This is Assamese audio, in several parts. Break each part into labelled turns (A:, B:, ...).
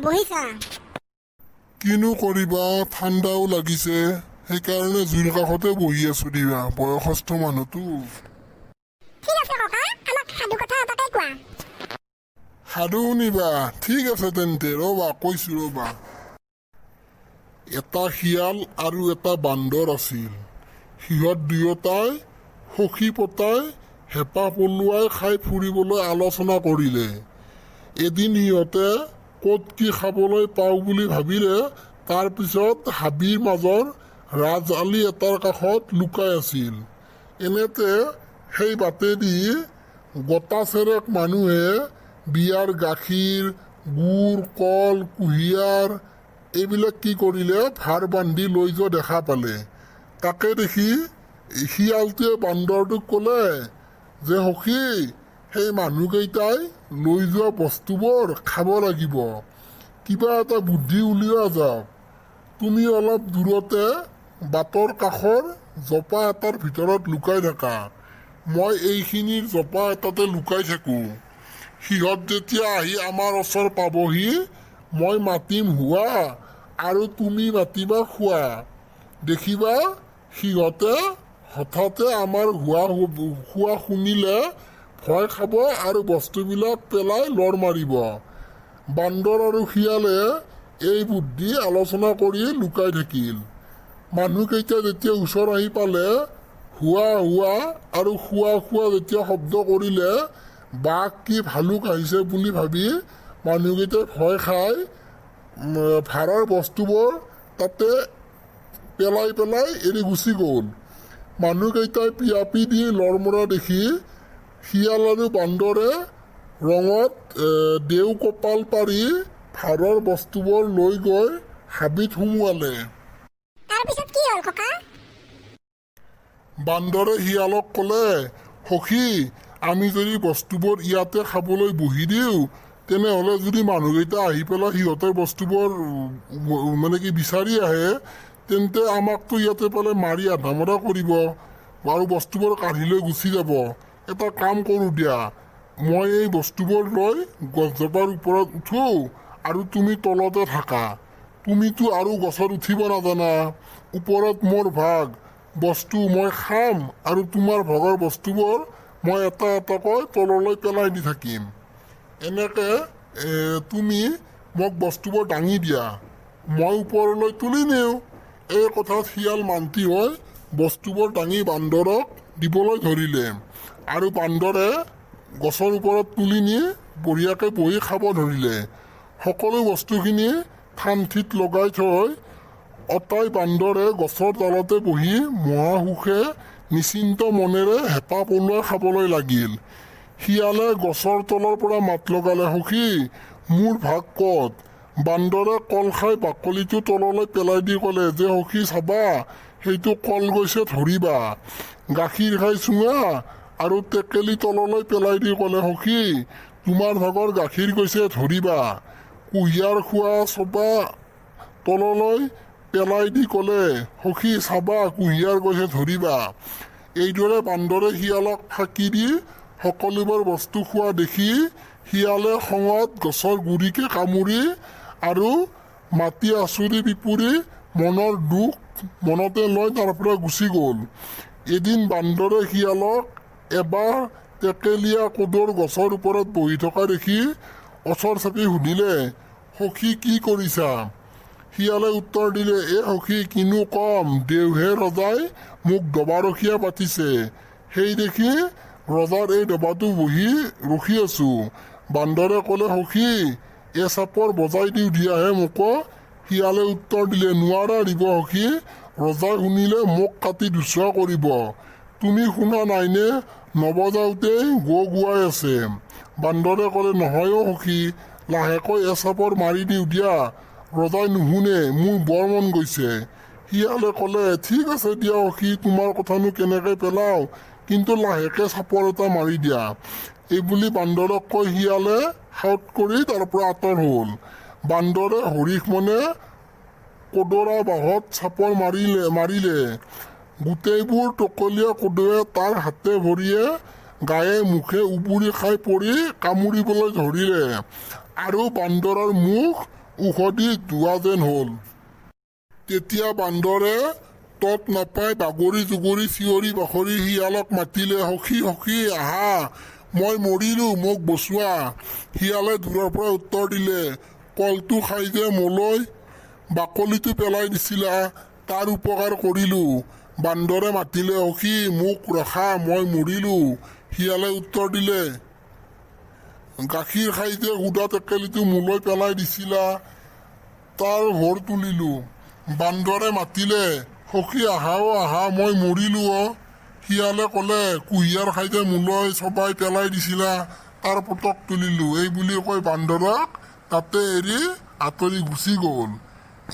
A: বহিছা।
B: কিনো কৰিবা, ঠাণ্ডাও লাগিছে, সেইকাৰণে জুইৰ কাষতে বহি আছো দিবা, বয়সস্থ মানুহটো।
A: ঠিক আছে ককা, আমাক সাধু কথা এটাকে কোৱা।
B: সাধু শুনিবা? ঠিক আছে তেন্তে, ৰবা কৈছো ৰবা। এটা শিয়াল আৰু এটা বান্দৰ আছিল। সিহঁত দুয়োটাই সখি পতাই হেঁপাহ পলুৱাই খাই ফুৰিবলৈ আলোচনা কৰিলে। এদিন সিহঁতে ক'ত কি খাবলৈ পাওঁ বুলি ভাবিলে। তাৰ পিছত হাবিৰ মাজৰ ৰাজআলি এটাৰ কাষত লুকাই আছিল। এনেতে সেই বাটেদি গোটাচেৰেক মানুহে বিয়াৰ গাখীৰ, গুড়, কল, কুঁহিয়াৰ এইবিলাক কি কৰিলে ভাৰ বান্ধি লৈ যোৱা দেখা পালে। তাকে দেখি শিয়ালটোৱে বান্দৰটোক ক'লে যে সখী, সেই মানুহকেইটাই লৈ যোৱা বস্তুবোৰ খাব লাগিব, কিবা এটা বুদ্ধি উলিওৱা যাওক। তুমি অলপ দূৰতে বাটৰ কাষৰ জোপা এটাৰ ভিতৰত লুকাই থাকা, মই এইখিনিৰ জোপা এটাতে লুকাই থাকোঁ। সিহঁত যেতিয়া আহি আমাৰ ওচৰ পাবহি, মই মাতিম হুৱা আৰু তুমি মাতিবা খোৱা। দেখিবা সিহঁতে হঠাতে আমাৰ খোৱা শুনিলে ভয় খাব আৰু বস্তুবিলাক পেলাই লৰ মাৰিব। বান্দৰ আৰু শিয়ালে এই বুদ্ধি আলোচনা কৰি লুকাই থাকিল। মানুহকেইটা যেতিয়া ওচৰ আহি পালে, হুৱা হুৱা আৰু খোৱা খোৱা যেতিয়া শব্দ কৰিলে, বাঘ কি ভালুক আহিছে বুলি ভাবি মানুহকেইটাই ভয় খাই ভাড়াৰ বস্তুবোৰ তাতে পেলাই পেলাই এৰি গুচি গ'ল। মানুহকেইটাই পিয়াপি দি লৰ মৰা দেখি শিয়াল আৰু বান্দৰে ৰঙত দেও কপাল পাৰি ভাড়াৰ বস্তুবোৰ লৈ গৈ হাবিত সুমুৱালে।
A: তাৰপিছত কি হ'ল ককা?
B: বান্দৰে শিয়ালক ক'লে, সখী, আমি যদি বস্তুবোৰ ইয়াতে খাবলৈ বহি দিওঁ, তেনেহ'লে যদি মানুহকেইটা আহি পেলাই সিহঁতৰ বস্তুবোৰ মানে কি বিচাৰি আহে, তেন্তে আমাকতো ইয়াতে পালে মাৰি আধামৰা কৰিব আৰু বস্তুবোৰ কাঢ়ি লৈ গুচি যাব। এটা কাম কৰোঁ দিয়া, মই এই বস্তুবোৰ লৈ গছজোপাৰ ওপৰত উঠো আৰু তুমি তলতে থাকা। তুমিতো আৰু গছত উঠিব নাজানা, ওপৰত মোৰ ভাগ, বস্তু মই খাম আৰু তোমাৰ ভাগৰ বস্তুবোৰ মই এটা এটাকৈ তললৈ পেলাই দি থাকিম। এনেকে তুমি মোক বস্তুবোৰ দাঙি দিয়া, মই ওপৰলৈ তুলি নিওঁ। এই কথাত শিয়াল মান্তি হৈ বস্তুবোৰ দাঙি বান্দৰক দিবলৈ ধৰিলে আৰু বান্দৰে গছৰ ওপৰত তুলি নি বঢ়িয়াকৈ বহি খাব ধৰিলে। সকলো বস্তুখিনি ঠান-ঠিত লগাই থৈ অতাই বান্দৰে গছৰ তলতে বহি মহাসুখে নিশ্চিন্ত মনেৰে হেঁপাহ পলুৱাই খাবলৈ লাগিল। শিয়ালে গছৰ তলৰ পৰা মাত লগালে, সখী, মোৰ ভাগ ক'ত? বান্দৰে কল খাই বাকলিটো তললৈ পেলাই দি ক'লে যে সখী চাবা, সেইটো কল গৈছে ধৰিবা। গাখীৰ খাই চুঙা আৰু টেকেলি তললৈ পেলাই দি ক'লে, সখী, তোমাৰ ভাগৰ গাখীৰ গৈছে ধৰিবা। কুঁহিয়াৰ খোৱা চোপা তললৈ পেলাই দি ক'লে, সখী চাবা, কুঁহিয়াৰ গৈছে ধৰিবা। এইদৰে বান্দৰে শিয়ালক ফাঁকি দি সকলোবোৰ বস্তু খোৱা দেখি শিয়ালে খঙত গছৰ গুৰিকে কামুৰি আৰু মাটি আঁচুৰি পিপুৰি মনৰ দুখ মনতে লৈ তাৰ পৰা গুচি গ'ল। এদিন বান্দৰে শিয়ালক এবাৰ টেকেলীয়া কোদৰ গছৰ ওপৰত বহি থকা দেখি ওচৰ চাপি সুধিলে, সখী, কি কৰিছা? শিয়ালে উত্তৰ দিলে, সখী, কিনো কম, দেওহে ৰজাই মোক দবাৰখীয়া পাতিছে, সেই দেখি ৰজাৰ এই দবাটো বহি ৰখি আছো। বান্দৰে ক'লে, সখী, চাপৰ বজাই দিওঁ দিয়াহে মোকো। শিয়ালে উত্তৰ দিলে, নোৱাৰা দিব সখী, ৰজাই শুনিলে মোক কাটি দুচৰা কৰিব। তুমি শুনা নাইনে, নবজাওঁতেই গোৱাই আছে। বান্দৰে ক'লে, নহয় সখী, লাহেকৈ চাপৰ মাৰি দিওঁ দিয়া, ৰজাই নুশুনে, মোৰ বৰ মন গৈছে। শিয়ালে ক'লে, ঠিক আছে দিয়া সখী, তোমাৰ কথানো কেনেকৈ পেলাওঁ, কিন্তু লাহেকৈ চাপৰ এটা মাৰি দিয়া। এইবুলি বান্দৰক কৈ শিয়ালে সাউত কৰি তাৰ পৰা আঁতৰ হ'ল। বান্দৰে হৰিশ মনে কোদৰা বাঁহত চাপৰ মাৰিলে। গোটেইবোৰ টকলীয়া কোদোৱে তাৰ হাতে ভৰিয়ে গায়ে মুখে উবুৰি খাই পৰি কামুৰিবলৈ ধৰিলে আৰু বান্দৰৰ মুখ উখদি ধোৱা যেন হ'ল। তেতিয়া বান্দৰে তত নাপাই বাগৰি জুগৰি চিঞৰি বাখৰি শিয়ালক মাতিলে, সখী সখী আহা, মই মৰিলো, মোক বচোৱা। শিয়ালে দূৰৰ পৰা উত্তৰ দিলে, কলটো খাই যে মোলৈ বাকলিটো পেলাই দিছিলা, তাৰ উপকাৰ কৰিলো। বান্দৰে মাতিলে, সখী মোক ৰখা, মই মৰিলো। শিয়ালে উত্তৰ দিলে, গাখীৰ খাই যে সুদা টেকেলিটো মোলৈ পেলাই দিছিলা, তাৰ ভৰ তুলিলো। বান্দৰে মাতিলে, সখী আহা অ আহা, মই মৰিলো অ। শিয়ালে ক'লে, কুঁহিয়াৰ খাই যে মোলৈ চবাই পেলাই দিছিলা, তাৰ পতক তুলিলো। এই বুলি কৈ বান্দৰক তাতে এৰি আঁতৰি গুচি গ'ল।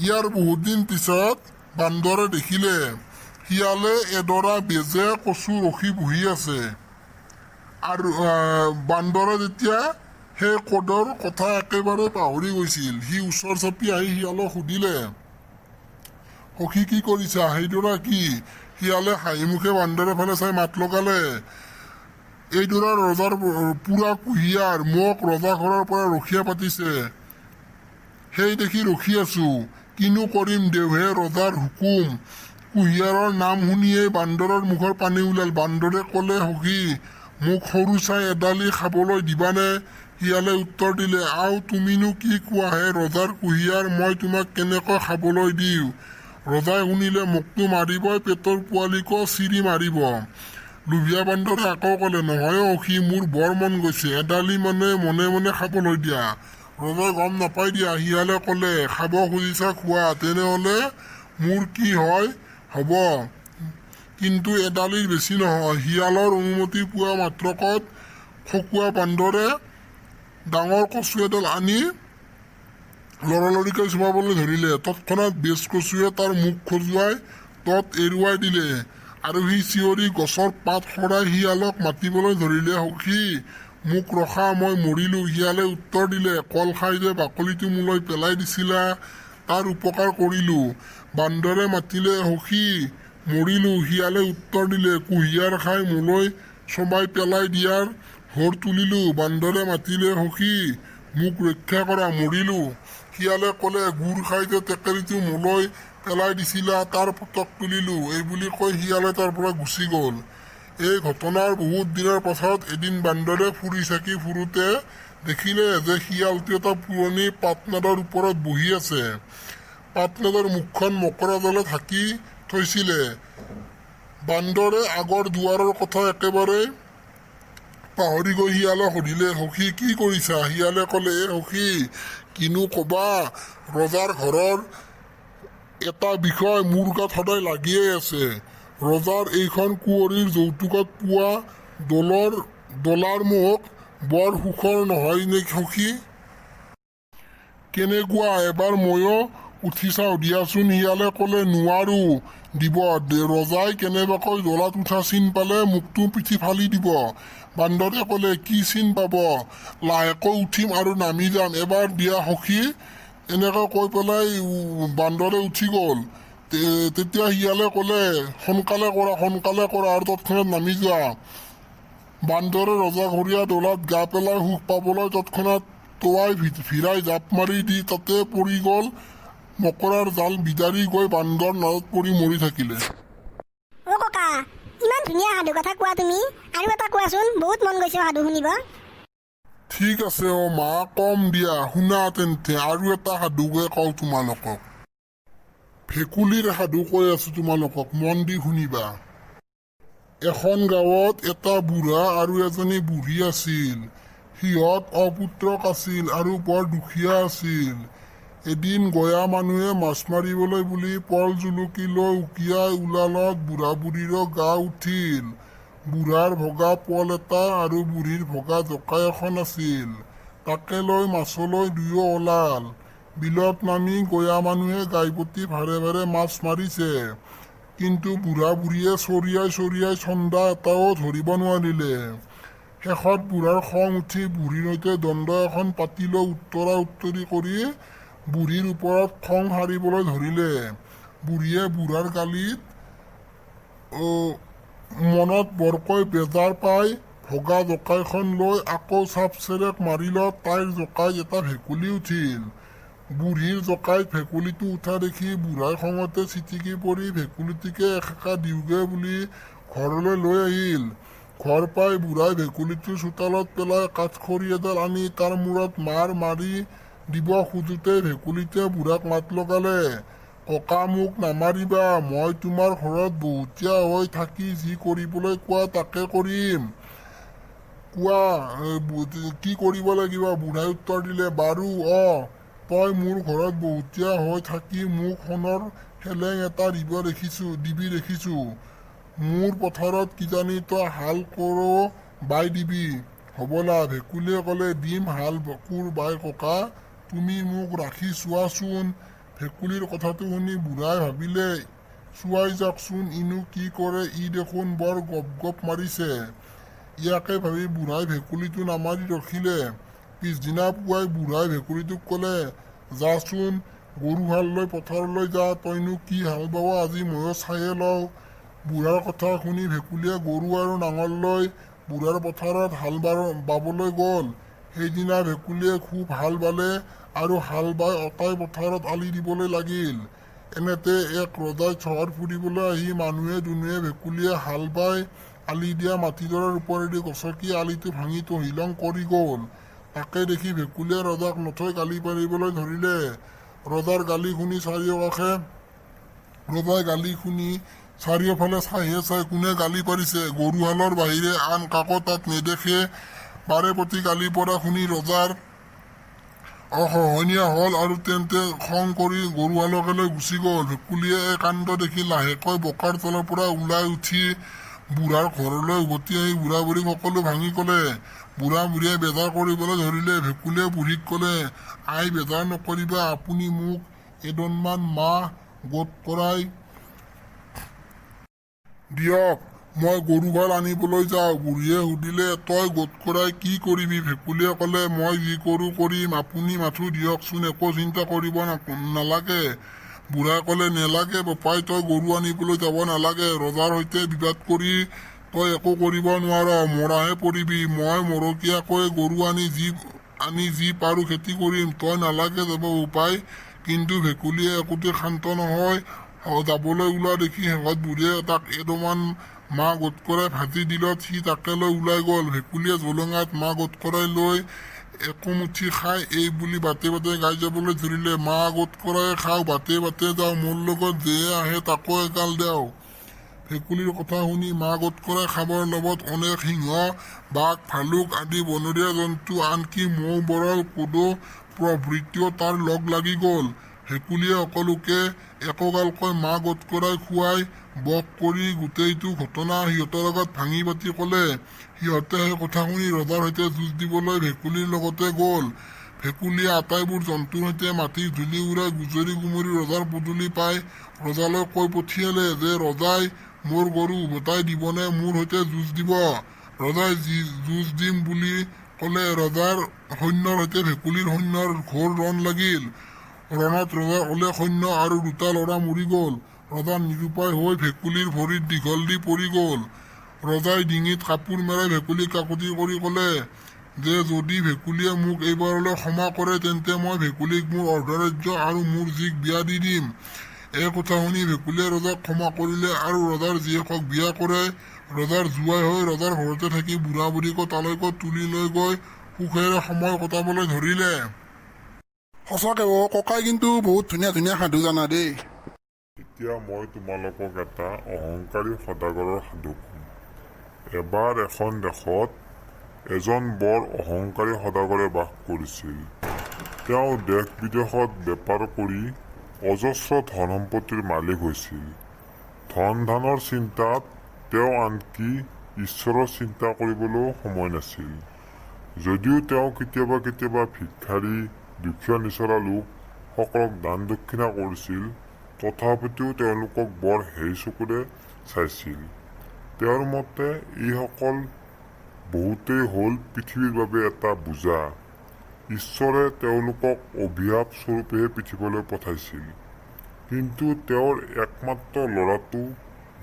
B: ইয়াৰ বহুত দিন পিছত বান্দৰে দেখিলে শিয়ালে এডৰা বেজে কচু ৰখি বহি আছে। আৰু বান্দৰে যেতিয়া সেই কদৰ কথা একেবাৰে পাহৰি গৈছিল, সি ওচৰ চাপি আহি শিয়ালক সুধিলে, সখী কি কৰিছা, সেইডৰা কি? শিয়ালে হাঁহি মুখে বান্দৰৰ ফালে চাই মাত লগালে, এইডৰা ৰজাৰ পুৰা কুঁহিয়াৰ, মোক ৰজা ঘৰৰ পৰা ৰখীয়া পাতিছে, সেই দেখি ৰখি আছো, কিনো কৰিম দেওহে ৰজাৰ হুকুম। কুঁহিয়াৰৰ নাম শুনিয়েই বান্দৰৰ মুখৰ পানী ওলাল। বান্দৰে ক'লে, সখী মোক সৰু চাই এডালি খাবলৈ দিবানে? শিয়ালে উত্তৰ দিলে, আও তুমিনো কি কোৱাহে, ৰজাৰ কুঁহিয়াৰ মই তোমাক কেনেকৈ খাবলৈ দিওঁ? ৰজাই শুনিলে মোকতো মাৰিবই, পেটৰ পোৱালিকো চিৰি মাৰিব। লোভিয়া বান্দৰে আকৌ ক'লে, নহয় সখী মোৰ বৰ মন গৈছে, এডালি মনে মনে খাবলৈ দিয়া। ৰজাই গম নাপাই দিয়া। শিয়ালে ক'লে, খাব খুজিছা খোৱা, তেনেহ'লে মোৰ কি হয় হ'ব, কিন্তু এডালিৰ বেছি নহয়। শিয়ালৰ অনুমতি পোৱা মাত্ৰকত খকুৱা বান্দৰে ডাঙৰ কচু এডাল আনি লৰালৰিকৈ চুবাবলৈ ধৰিলে। তৎক্ষণাৎ বেজ কচুৱে তাৰ মুখ খজুৱাই তত এৰুৱাই দিলে, আৰু সি চিঞৰি গছৰ পাত সৰাই শিয়ালক মাতিবলৈ ধৰিলে, সখী মোক ৰখা, মই মৰিলো। শিয়ালে উত্তৰ দিলে, কল খাই যে বাকলিটো মোলৈ পেলাই দিছিলা, তাৰ উপকাৰ কৰিলো। বান্দৰে মাতিলে, সখী মৰিলো। শিয়ালে উত্তৰ দিলে, কুঁহিয়াৰ খাই মোলৈ চবাই পেলাই দিয়াৰ ভৰ তুলিলো। বান্দৰে মাতিলে, সখী মোক ৰক্ষা কৰা, মৰিলো। শিয়ালে ক'লে, গুৰ খাই যে টেকেলিটো মোলৈ পেলাই দিছিলা, তাৰ পতক তুলিলো। এই বুলি কৈ শিয়ালে তাৰ পৰা গুচি গ'ল। এই ঘটনাৰ বহুত দিনৰ পাছত এদিন বান্দৰে ফুৰি চাকি ফুৰোতে দেখিলে যে শিয়ালটো এটা পুৰণি পাটনাদৰ ওপৰত বহি আছে। পাটনাদৰ মুখখন মকৰা জালে ঢাকি থৈছিলে। বান্দৰে আগৰ দুৱাৰৰ কথা একেবাৰে পাহৰি গৈ শিয়ালক সুধিলে, সখী কি কৰিছা? শিয়ালে ক'লে, সখী কিনো কবা, ৰজাৰ ঘৰৰ এটা বিষয় মোৰ গাত সদায় লাগিয়েই আছে। ৰজাৰ এইখন কুঁৱৰীৰ যৌতুকত পোৱা ডলাৰ মোক বৰ সুখৰ নহয় নে সখী? কেনেকুৱা, এবাৰ ময়ো উঠি চাওঁ দিয়াচোন। শিয়ালে ক'লে, নোৱাৰো দিব, ৰজাই কেনেবাকৈ ডলাত উঠা চিন পালে মোকতো পিঠি ফালি দিব। বান্দৰে ক'লে, কি চিন পাব, লাহেকৈ উঠিম আৰু নামি যাম, এবাৰ দিয়া সখী। এনেকৈ কৈ পেলাই বান্দৰে উঠি গ'ল। তেতিয়া শিয়ালে ক'লে, সোনকালে কৰা আৰু তৎক্ষণাৎ নামি যোৱা। বান্দৰে ৰজাঘৰীয়া ডলাত গা পেলাই সুখ পাবলৈ তৎক্ষণাৎ তোৱাই ভিৰাই জাপ মাৰি দি তাতে পৰি গ'ল। মকৰাৰ জাল বিদাৰি গৈ বান্দৰ নাৱত পৰি মৰি থাকিলে।
A: অ ককা, ইমান ধুনীয়া সাধু কথা কোৱা তুমি, আৰু এটা কোৱাচোন, বহুত মন গৈছে সাধু শুনিব।
B: ঠিক আছে অ মা, কম দিয়া, শুনা তেন্তে আৰু এটা সাধুকে কওঁ তোমালোকক। ভেকুলীৰ সাধু কৈ আছো তোমালোকক, মন দি শুনিবা। এখন গাঁৱত এটা বুঢ়া আৰু এজনী বুঢ়ী আছিল। সিহঁত অপুত্ৰক আছিল আৰু বৰ দুখীয়া আছিল। এদিন গঞা মানুহে মাছ মাৰিবলৈ বুলি পল জুলুকি লৈ উকিয়াই ওলালত বুঢ়া বুঢ়ীৰো গা উঠিল। বুঢ়াৰ ভগা পল এটা আৰু বুঢ়ীৰ ভগা জকাই এখন আছিল। তাকে লৈ মাছলৈ দুয়ো ওলাল। বিলত নামি গঞা মানুহে গাইপতি ভাৰে ভাৰে মাছ মাৰিছে, কিন্তু বুঢ়া বুঢ়ীয়ে চৰিয়াই চন্দা এটাও ধৰিব নোৱাৰিলে। শেষত বুঢ়াৰ খং উঠি বুঢ়ীৰ সৈতে দ্বন্দ্ব এখন পাতি লৈ উত্তৰা উত্তৰি কৰি বুঢ়ীৰ ওপৰত খং সাৰিবলৈ ধৰিলে। বুঢ়ীয়ে বুঢ়াৰ গালিত মনত বৰকৈ বেজাৰ পাই ভগা জকাইখন লৈ আকৌ চাপ চেৰেক মাৰিলত তাইৰ জকাইত এটা ভেকুলী উঠিল। বুঢ়ীৰ জকাইত ভেকুলীটো উঠা দেখি বুঢ়াই খঙতে চিটিকি পৰি ভেকুলীটিকে এসেকা দিওঁগে বুলি ঘৰলৈ লৈ আহিল। ঘৰ পাই বুঢ়াই ভেকুলীটো চোতালত পেলাই কাঠখৰি এডাল আনি তাৰ মূৰত মাৰি দিব খোজোতে ভেকুলীটোৱে বুঢ়াক মাত লগালে, ককা মোক নামাৰিবা, মই তোমাৰ ঘৰত বহুতীয়া হৈ থাকি যি কৰিবলৈ কোৱা তাকে কৰিম। কোৱা কি কৰিব লাগিব? বুঢ়াই উত্তৰ দিলে, বাৰু তই মোৰ ঘৰত বহুতীয়া হৈ থাকি মোক সোণৰ হেলেং এটা দিবি দেখিছো। মোৰ পথাৰত কিজানি তই হাল কোৰ বাই দিবি হবলা। ভেকুলীয়ে ক'লে, দিম হাল কোৰ বাই ককা, তুমি মোক ৰাখি চোৱাচোন। ভেকুলীৰ কথাটো শুনি বুঢ়াই ভাবিলে, চোৱাই যাওকচোন ইনো কি কৰে, ই দেখোন বৰ গপ মাৰিছে। ইয়াকে ভাবি বুঢ়াই ভেকুলীটো নামাৰি ৰখিলে। পিছদিনা পুৱাই বুঢ়াই ভেকুলীটোক ক'লে, যাচোন গৰু হাল লৈ পথাৰলৈ যা, তইনো কি হাল বাৱ আজি ময়ো চায়ে লওঁ। বুঢ়াৰ কথা শুনি ভেকুলীয়ে গৰু আৰু নাঙল লৈ বুঢ়াৰ পথাৰত হাল বাবলৈ গ'ল। সেইদিনা ভেকুলীয়ে খুব হাল বালে আৰু হাল বাই অতাই পথাৰত আলি দিবলৈ লাগিল। এনেতে এক ৰজাই চহৰ ফুৰিবলৈ আহি মানুহে দুনুহে ভেকুলীয়ে হাল বাই আলি দিয়া মাটিডৰাৰ ওপৰেদি গছকি আলিটো ভাঙি তহিলং কৰি গ'ল। তাকে দেখি ভেকুলীয়ে ৰজাক নথৈ গালি পাৰিবলৈ ধৰিলে। ৰজাই গালি শুনি চাৰিওফালে চাইহে চাই কোনে গালি পাৰিছে। গৰুহালৰ বাহিৰে আন কাকো তাত নেদেখে। বাৰে প্ৰতি গালি পৰা শুনি ৰজাৰ অসহনীয়া হল আৰু তেন্তে খং কৰি গৰুহালকে লৈ গুচি গ'ল। ভেকুলীয়ে এই কাণ্ড দেখি লাহেকৈ বোকাৰ তলৰ পৰা ওলাই উঠি বুঢ়াৰ ঘৰলৈ উভতি আহি বুঢ়া বুঢ়ীক সকলো ভাঙি ক'লে। বুঢ়া বুঢ়ীয়ে বেজাৰ কৰিবলৈ ধৰিলে। ভেকুলীয়ে বুঢ়ীক ক'লে, আই বেজাৰ নকৰিবা, আপুনি মোক এদনমান মাহ গোট কৰাই দিয়ক, মই গৰুহাল আনিবলৈ যাওঁ। বুঢ়ীয়ে সুধিলে, তই গোট কৰাই কি কৰিবি? ভেকুলীয়ে ক'লে, মই যি কৰো কৰিম, আপুনি মাথো দিয়কচোন, একো চিন্তা কৰিব নালাগে। বুঢ়াই ক'লে, নেলাগে বপাই, তই গৰু আনিবলৈ যাব নালাগে। ৰজাৰ সৈতে বিবাদ কৰি তই একো কৰিব নোৱাৰ, মৰাহে পৰিবি। মই মৰকীয়াকৈ গৰু আনি যি পাৰো খেতি কৰিম, তই নালাগে যাব বোপাই। কিন্তু ভেকুলীয়ে একোতে শান্ত নহয়। যাবলৈ ওলোৱা দেখি শেষত বুঢ়ীয়ে তাক এদমান মাহ গোট কৰাই ভাজি দিলত সি তাকে লৈ ওলাই গ'ল। ভেকুলীয়ে জলঙাত মাহ গোট কৰাই লৈ একোমুঠি খাই এই বুলি বাটে বাটে গাই যাবলৈ ধৰিলে, মাহ গোট কৰাই খাওঁ, বাটে বাটে যাওঁ, মোৰ লগত যে আহে তাকো এগাল দেও। ভেকুলীৰ কথা শুনি মাহ গোট কৰাই খাবৰ লগত অনেক সিংহ, বাঘ, ভালুক আদি বনৰীয়া জন্তু, আনকি মৌ বৰল কোদো প্ৰভৃতিও তাৰ লগ লাগি গ'ল। ভেকুলীয়ে সকলোকে একোগালকৈ মাহ গোট কৰাই খুৱাই বস কৰি গোটেইটো ঘটনা সিহঁতৰ আগত ভাঙি পাতি ক'লে। সিহঁতে সেই কথা শুনি ৰজাৰ সৈতে যুঁজ দিবলৈ ভেকুলীৰ লগতে গ'ল। ভেকুলীয়ে আটাইবোৰ জন্তুৰ সৈতে মাটিৰ ধূলি উৰাই গুজৰি গুমৰি ৰজাৰ পদূলি পাই ৰজালৈ কৈ পঠিয়ালে যে, ৰজাই মোৰ গৰু উভতাই দিবনে মোৰ সৈতে যুঁজ দিব? ৰজাই যুঁজ দিম বুলি ক'লে। ৰজাৰ সৈন্যৰ সৈতে ভেকুলীৰ সৈন্যৰ ঘোৰ ৰণ লাগিল। ৰণত ৰজাৰ অলেখ সৈন্য আৰু দুটা ল'ৰা মৰি গ'ল। ৰজা নিৰুপায় হৈ ভেকুলীৰ ভৰিত দীঘল দি পৰি গ'ল। ৰজাই ডিঙিত কাপোৰ মেৰাই ভেকুলীক কাকুতি কৰি ক'লে যে, যদি ভেকুলীয়ে মোক এইবাৰলৈ ক্ষমা কৰে, তেন্তে মই ভেকুলীক মোৰ অৰ্ধৰাজ্য আৰু মোৰ জীক বিয়া দি দিম। এই কথা শুনি ভেকুলীয়ে ৰজাক ক্ষমা কৰিলে আৰু ৰজাৰ জীয়েকক বিয়া কৰাই ৰজাৰ জোৱাই হৈ ৰজাৰ ঘৰতে থাকি বুঢ়া বুঢ়ীকো তালৈকো তুলি লৈ গৈ সুখেৰে সময় কটাবলৈ ধৰিলে।
C: সঁচাকে ককাই কিন্তু বহুত ধুনীয়া ধুনীয়া সাধু জানা দেই।
D: এতিয়া মই তোমালোকক এটা অহংকাৰী সদাগৰৰ সাধু কম। এবাৰ এখন দেশত এজন বৰ অহংকাৰী সদাগৰে বাস কৰিছিল। তেওঁ দেশ বিদেশত বেপাৰ কৰি অজস্ৰ ধন সম্পত্তিৰ মালিক হৈছিল। ধন ধানৰ চিন্তাত তেওঁ আনকি ঈশ্বৰৰ চিন্তা কৰিবলৈও সময় নাছিল। যদিও তেওঁ কেতিয়াবা কেতিয়াবা ভিক্ষাৰী, দুখীয়া নিচলা লোকসকলক দান দক্ষিণা কৰিছিল, তথাপিও তেওঁলোকক বৰ হেৰি চকুৰে চাইছিল। তেওঁৰ মতে এইসকল বহুতেই হ'ল পৃথিৱীৰ বাবে এটা বোজা। ঈশ্বৰে তেওঁলোকক অভিশাপ স্বৰূপেহে পৃথিৱীলৈ পঠাইছিল। কিন্তু তেওঁৰ একমাত্ৰ ল'ৰাটো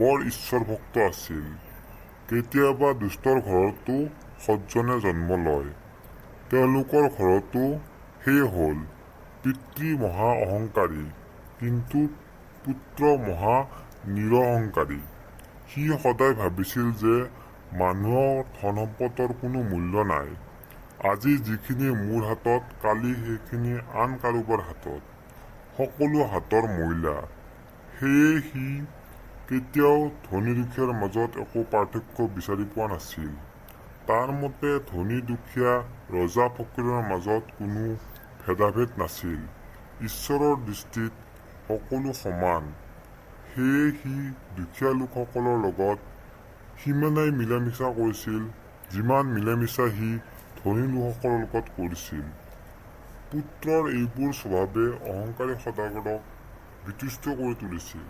D: বৰ ঈশ্বৰ ভক্ত আছিল। কেতিয়াবা দুষ্টৰ ঘৰতো সজ্জনে জন্ম লয়। তেওঁলোকৰ ঘৰতো সেই হ'ল। পিতৃ মহা অহংকাৰী কিন্তু পুত্ৰ মহা নিৰহংকাৰী। সি সদায় ভাবিছিল যে মানুহৰ ধন সম্পদৰ কোনো মূল্য নাই। আজি যিখিনি মোৰ হাতত, কালি সেইখিনি আন কাৰোবাৰ হাতত, সকলো হাতৰ ময়লা। সেয়ে সি কেতিয়াও ধনী দুখীয়াৰ মাজত একো পাৰ্থক্য বিচাৰি পোৱা নাছিল। তাৰ মতে ধনী দুখীয়া, ৰজা ফকীৰৰ মাজত কোনো ভেদাভেদ নাছিল। ঈশ্বৰৰ দৃষ্টিত সকলো সমান। সেয়ে সি দুখীয়া লোকসকলৰ লগত সিমানেই মিলামিছা কৰিছিল যিমান মিলামিছা সি ধনী লোকসকলৰ লগত কৰিছিল। পুত্ৰৰ এইবোৰ স্বভাৱে অহংকাৰী সদাগৰক বিতুষ্ট কৰি তুলিছিল।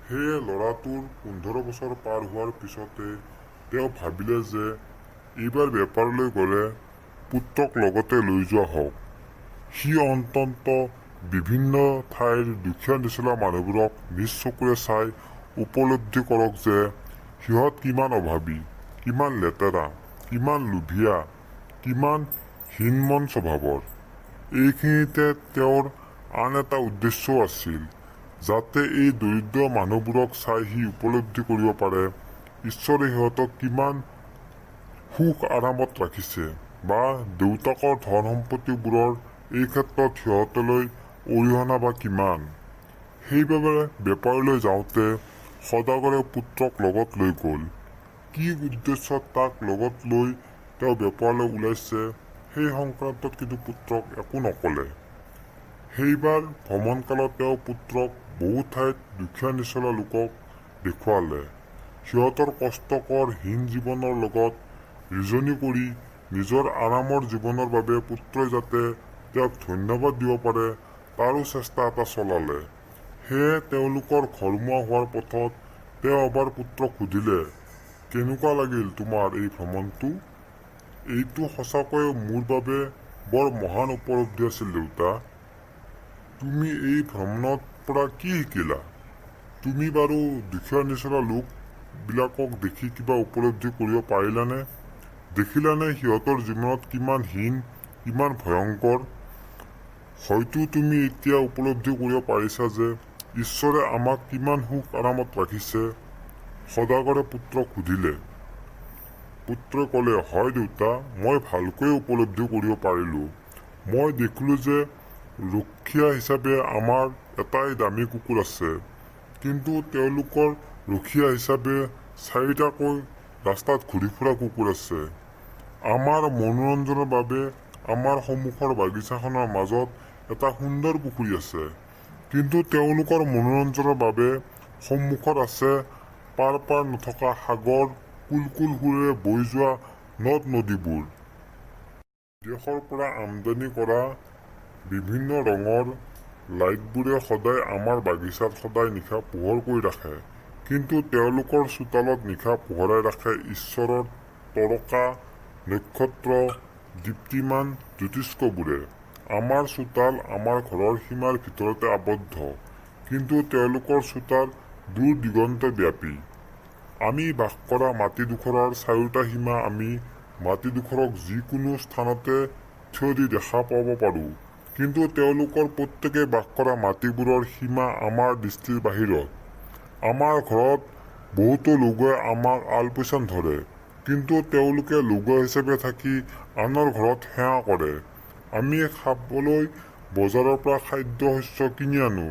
D: সেয়ে ল'ৰাটোৰ 15 বছৰ পাৰ হোৱাৰ পিছতে তেওঁ ভাবিলে যে এইবাৰ বেপাৰলৈ গ'লে পুত্ৰক লগতে লৈ যোৱা হওক। সি অন্ততঃ বিভিন্ন ঠাইৰ দুখীয়া নিচলা মানুহবোৰক নিজ চকুৰে চাই উপলব্ধি কৰক যে সিহঁত কিমান অভাৱী, কিমান লেতেৰা, কিমান লোভীয়া, কিমান হীনমন স্বভাৱৰ। এইখিনিতে তেওঁৰ আন এটা উদ্দেশ্যও আছিল, যাতে এই দৰিদ্ৰ মানুহবোৰক চাই সি উপলব্ধি কৰিব পাৰে ঈশ্বৰে সিহঁতক কিমান সুখ আৰামত ৰাখিছে, বা দেউতাকৰ ধন সম্পত্তিবোৰৰ এই ক্ষেত্ৰত সিহঁতলৈ অৰিহণা বা কিমান। সেইবাবে বেপাৰলৈ যাওঁতে সদাগৰে পুত্ৰক লগত লৈ গ'ল। কি উদ্দেশ্যত তাক লগত লৈ তেওঁ বেপাৰলৈ ওলাইছে সেই সংক্ৰান্তত কিন্তু পুত্ৰক একো নকলে। সেইবাৰ ভ্ৰমণকালত তেওঁ পুত্ৰক বহু ঠাইত দুখীয়া নিচলা লোকক দেখুৱালে। সিহঁতৰ কষ্টকৰ হীন জীৱনৰ লগত ৰিজনি কৰি নিজৰ আৰামৰ জীৱনৰ বাবে পুত্ৰই যাতে তেওঁক ধন্যবাদ দিব পাৰে তাৰো চেষ্টা এটা চলালে। সেয়ে তেওঁলোকৰ ঘৰমুৱা হোৱাৰ পথত তেওঁ এবাৰ পুত্ৰক সুধিলে, কেনেকুৱা লাগিল তোমাৰ এই ভ্ৰমণটো? এইটো সঁচাকৈয়ে মোৰ বাবে বৰ মহান উপলব্ধি আছিল দেউতা। তুমি এই ভ্ৰমণৰ পৰা কি শিকিলা? তুমি বাৰু দুখীয়া নিচলা লোকবিলাকক দেখি কিবা উপলব্ধি কৰিব পাৰিলানে? দেখিলানে সিহঁতৰ জীৱনত কিমান হীন, কিমান ভয়ংকৰ? হয়তো তুমি এতিয়া উপলব্ধি কৰিব পাৰিছা যে ঈশ্বৰে আমাক কিমান সুখ আৰামত ৰাখিছে। সদাগৰে পুত্ৰক সুধিলে। পুত্ৰই ক'লে, হয় দেউতা, মই ভালকৈ উপলব্ধি কৰিব পাৰিলোঁ। মই দেখিলোঁ যে ৰখীয়া হিচাপে আমাৰ এটাই দামী কুকুৰ আছে, কিন্তু তেওঁলোকৰ ৰখীয়া হিচাপে 4টাকৈ ৰাস্তাত ঘূৰি ফুৰা কুকুৰ আছে। আমাৰ মনোৰঞ্জনৰ বাবে আমাৰ সন্মুখৰ বাগিচাখনৰ মাজত এটা সুন্দৰ পুখুৰী আছে, কিন্তু তেওঁলোকৰ মনোৰঞ্জনৰ বাবে সন্মুখত আছে পাৰ নথকা সাগৰ, কুলকুল সুৰেৰে বৈ যোৱা নদ নদীবোৰ। বিদেশৰ পৰা আমদানি কৰা বিভিন্ন ৰঙৰ লাইটবোৰে সদায় আমাৰ বাগিচাত সদায় নিশা পোহৰ কৰি ৰাখে, কিন্তু তেওঁলোকৰ চোতালত নিশা পোহৰাই ৰাখে ঈশ্বৰৰ তৰকা, নক্ষত্ৰ, দীপ্তিমান জ্যোতিষ্কবোৰে। আমাৰ চোতাল আমাৰ ঘৰৰ সীমাৰ ভিতৰতে আবদ্ধ, কিন্তু তেওঁলোকৰ চোতাল দূৰ দিগন্তব্যাপী। আমি বাস কৰা মাটিডোখৰৰ 4টা সীমা আমি মাটিডোখৰক যিকোনো স্থানতে থিয় দি দেখা পাব পাৰোঁ, কিন্তু তেওঁলোকৰ প্ৰত্যেকে বাস কৰা মাটিবোৰৰ সীমা আমাৰ দৃষ্টিৰ বাহিৰত। আমাৰ ঘৰত বহুতো লোকে আমাক আলপৈচান ধৰে, কিন্তু তেওঁলোকে লগুৱা হিচাপে থাকি আনৰ ঘৰত সেৱা কৰে। আমি খাবলৈ বজাৰৰ পৰা খাদ্য শস্য কিনি আনো,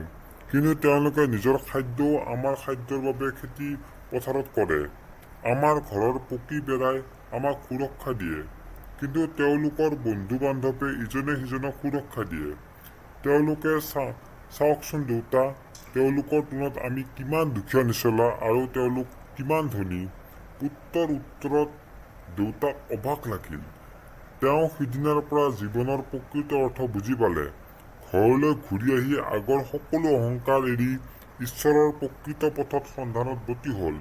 D: কিন্তু তেওঁলোকে নিজৰ খাদ্যও আমাৰ খাদ্যৰ বাবে খেতি পথাৰত কৰে। আমাৰ ঘৰৰ পকী বেৰাই আমাক সুৰক্ষা দিয়ে, কিন্তু তেওঁলোকৰ বন্ধু বান্ধৱে ইজনে সিজনক সুৰক্ষা দিয়ে। তেওঁলোকে চাওকচোন দেউতা, তেওঁলোকৰ তুলনাত আমি কিমান দুখীয়া নিচলা আৰু তেওঁলোক কিমান ধনী। পুত্ৰৰ উত্তৰত দেউতাক অবাক লাগিল। তেওঁ সিদিনাৰ পৰা জীৱনৰ প্ৰকৃত অৰ্থ বুজি পালে। ঘৰলৈ ঘূৰি আহি আগৰ সকলো অহংকাৰ এৰি ঈশ্বৰৰ প্ৰকৃত পথত সন্ধানত ব্ৰতী হ'ল।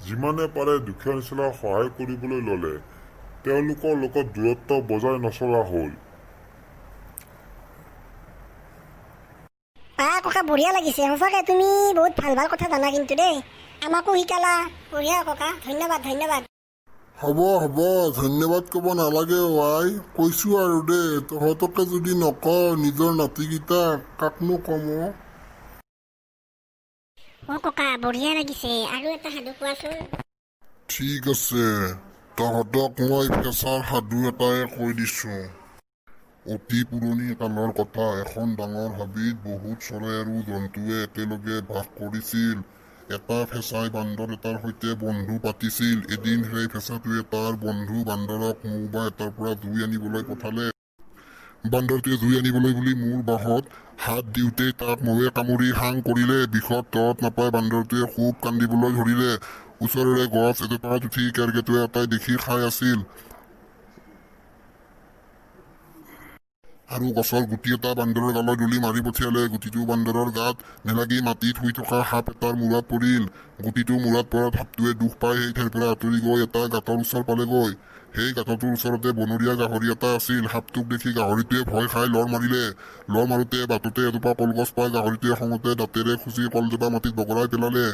D: যিমানে পাৰে দুখীয়া নিচলাক সহায় কৰিবলৈ ল'লে। তেওঁলোকৰ লগত দূৰত্ব বজাই নচলা হ'ল।
A: ককা বঢ়িয়া লাগিছে, সঁচাকৈ তুমি বহুত ভাল ভাল কথা জানা কিন্তু দেই, আমাকো শিকালা। বঢ়িয়া ককা, ধন্যবাদ ধন্যবাদ।
B: হ'ব হ'ব ধন্যবাদ ক'ব নালাগে আই কৈছোঁ আৰু দে তহঁতকে যদি নকওঁ নিজৰ নাতিকেইটাক কাকনো কম
A: ককা বঢ়িয়া লাগিছে আৰু এটা সাধু কোৱাচোন
B: ঠিক আছে তহঁতক মই ফেঁচাৰ সাধু এটাই কৈ দিছোঁ অতি পুৰণি কালৰ কথা এখন ডাঙৰ হাবিত বহুত চৰাই আৰু জন্তুৱে একেলগে বাস কৰিছিল এটা ফেঁচাই বান্দৰ এটাৰ সৈতে বন্ধু পাতিছিল এদিন সেই ফেঁচাটোৱে তাৰ বন্ধু বান্দৰক মৌ বা এটাৰ পৰা জুই আনিবলৈ পঠালে বান্দৰটোৱে জুই আনিবলৈ বুলি মৌৰ বাঁহত হাত দিওঁতেই তাক মৌৱে কামুৰি হাং কৰিলে বিষত তত নাপাই বান্দৰটোৱে খুব কান্দিবলৈ ধৰিলে ওচৰৰে গছ এজোপাত উঠি কেৰ্কেটুৱা এটাই দেখি খাই আছিল আৰু গছৰ গুটি এটা বান্দৰৰ গালৈ দলি মাৰি পঠিয়ালে গুটিটো বান্দৰৰ গাত নেলাগি মাটিত শুই থকা সাপ এটাৰ মূৰত পৰিল গুটিটো মূৰত পৰাত সাপটোৱে দুখ পাই সেই ঠাইৰ পৰা আঁতৰি গৈ এটা গাঁতৰ ওচৰ পালেগৈ সেই গাঁতটোৰ ওচৰতে বনৰীয়া গাহৰি এটা আছিল সাপটোক দেখি গাহৰিটোৱে ভয় খাই লৰ মাৰিলে লৰ মাৰোতে বাটতে এজোপা কলগছ পাই গাহৰিটোৱে খঙতে দাঁতেৰে খুচি কলজোপা মাটিত বগৰাই পেলালে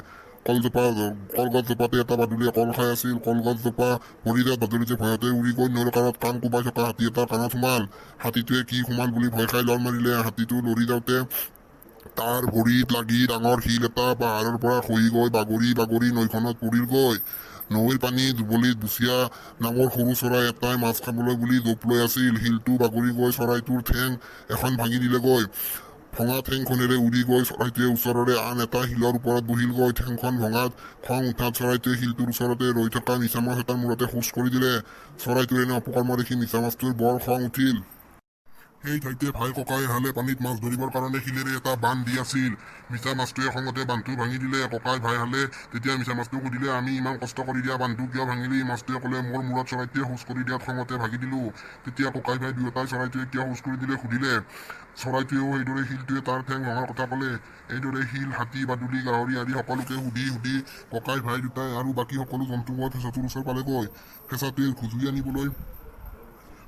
B: কলগছজোপাতে এটা বাদুলিয়ে কল খাই আছিল কলগছজোপা পৰি যাত বাদুলিটোৱে ভয়তে উৰি গৈ নৈৰ কাণত কাণ কোবাই থকা হাতী এটাৰ কাণত সোমাল হাতীটোৱে কি সোমাল বুলি ভয় খাই লৰ মাৰিলে হাতীটো লৰি যাওঁতে তাৰ ভৰিত লাগি ডাঙৰ শিল এটা পাহাৰৰ পৰা খহি গৈ বাগৰি বাগৰি নৈখনত পৰিলগৈ নৈৰ পানী যুৱলিত বুচিয়া নামৰ সৰু চৰাই এটাই মাছ খাবলৈ বুলি জোপ লৈ আছিল শিলটো বাগৰি গৈ চৰাইটোৰ ঠেং এখন ভাঙি দিলেগৈ ভঙা ঠেংখনেৰে উৰি গৈ চৰাইটোৱে ওচৰৰে আন এটা শিলৰ ওপৰত বহিলগৈ ঠেংখন ভঙাত খং উঠাত চৰাইটোৱে শিলটোৰ ওচৰতে ৰৈ থকা মিছামাছ এটাৰ মূৰতে খোজ কৰি দিলে চৰাইটোৰ এনে অপকৰ্ম দেখি মিছামাছটোৰ বৰ খং উঠিল সেই ঠাইতে ভাই ককাই হালে পানীত মাছ ধৰিবৰ কাৰণে শিলেৰে এটা বান্ধ দি আছিল মিছা মাছটোৱে খঙতে বান্ধটো ভাঙি দিলে ককাই ভাই হালে তেতিয়া মিছা মাছটোক সুধিলে আমি ইমান কষ্ট কৰি দিয়া বান্ধটো কিয় ভাঙিলি মাছটোৱে ক'লে মোৰ মূৰত চৰাইটোৱে খোজ কৰি দিয়াত খঙতে ভাগি দিলো তেতিয়া ককাই ভাই দুয়োটাই চৰাইটোৱে কিয় খোজ কৰি দিলে সুধিলে চৰাইটোৱেও সেইদৰে শিলটোৱে তাৰ ঠেং ভঙাৰ কথা ক'লে এইদৰে শিল হাতী বাদুলি গাহৰি আদি সকলোকে সুধি সুধি ককাই ভাই দুটাই আৰু বাকী সকলো জন্তু গৈ ফেঁচাটোৰ ওচৰ পালেগৈ ফেঁচাটোৱে খুজুৰি আনিবলৈ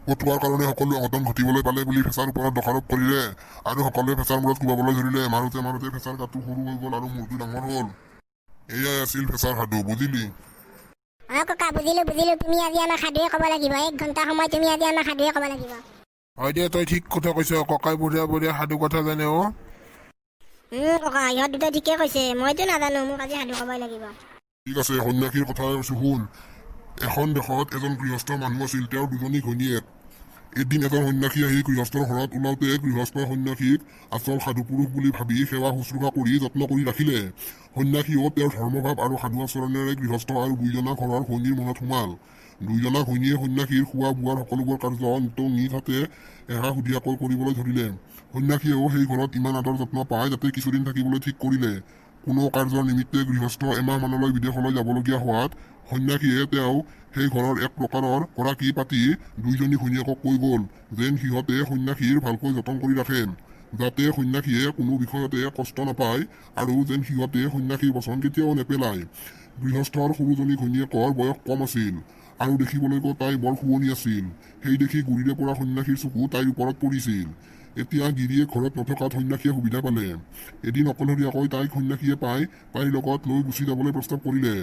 B: পঠোৱাৰ কাৰণে সকলোৱে অঘটন ঘটিবলৈ পালে বুলি ফেঁচাৰ ওপৰত দোষাৰোপ কৰিলে আৰু সকলোৱে ফেঁচাৰ মূৰত কোবাবলৈ ধৰিলে মাৰোতে মাৰোতে ফেঁচাৰ গাটো সৰু হৈ গ'ল আৰু মূৰটো ডাঙৰ হ'ল এয়াই আছিল ফেঁচাৰ সাধু বুজিলি
A: ককা বুজিলো তুমি আজি আমাক সাধুৱে ক'ব লাগিব 1 ঘণ্টা সময় তুমি আজি আমাক সাধুৱে ক'ব লাগিব
C: হয় দে তই ঠিক কথা কৈছ ককাই বঢ়িয়া বঢ়িয়া সাধু কথা জানে
A: ককা ইহঁত দুটাই ঠিকে কৈছে মইতো নাজানো মোক আজি সাধু ক'বই লাগিব
B: ঠিক আছে সন্যাসীৰ কথা কৈছোঁ শুন এখন দেশত এজন গৃহস্থ মানুহ আছিল তেওঁৰ দুজনী ঘৈণীয়েক এদিন এজন সন্যাসী আহি গৃহস্থৰ ঘৰত ওলাওঁতে গৃহস্থই সন্যাসীক আচল সাধু পুৰুষ বুলি ভাবি সেৱা শুশ্ৰূষা কৰি যত্ন কৰি ৰাখিলে সন্যাসীও তেওঁৰ ধৰ্মভাৱ আৰু সাধু আচৰণেৰে গৃহস্থ আৰু দুইজনা ঘৰৰ ঘৈণীৰ মনত সোমাল দুইজনা ঘৈণীয়ে সন্যাসীৰ খোৱা বোৱাৰ সকলোবোৰ কাৰ্য নিজ হাতে এৰা সুধিয়াকৈ কৰিবলৈ ধৰিলে সন্যাসীয়েও সেই ঘৰত ইমান আদৰ যত্ন পায় যাতে কিছুদিন থাকিবলৈ ঠিক কৰিলে কোনো কাৰ্যৰ নিমিত্তে গৃহস্থ এমাহমানলৈ বিদেশলৈ যাবলগীয়া হোৱাত সন্যাসীয়ে তেওঁ সেই ঘৰৰ এক প্ৰকাৰৰ গৰাকী পাতি দুইজনী ঘৈণীয়েকক কৈ গ'ল যেন সিহঁতে সন্যাসীৰ ভালকৈ যতন কৰি ৰাখে যাতে সন্যাসীয়ে কোনো বিষয়তে কষ্ট নাপায় আৰু যেন সিহঁতে সন্যাসীৰ বচন কেতিয়াও নেপেলায় গৃহস্থৰ সৰুজনী ঘৈণীয়েকৰ বয়স কম আছিল আৰু দেখিবলৈকো তাই বৰ শুৱনি আছিল সেই দেখি গুৰিৰে পৰা সন্যাসীৰ চকু তাইৰ ওপৰত পৰিছিল এতিয়া গিৰিয়েক ঘৰত নথকাত সন্যাসীয়ে সুবিধা পালে এদিন অকলশৰীয়াকৈ তাইক সন্যাসীয়ে পাই লগত লৈ গুচি যাবলৈ প্ৰস্তাৱ কৰিলে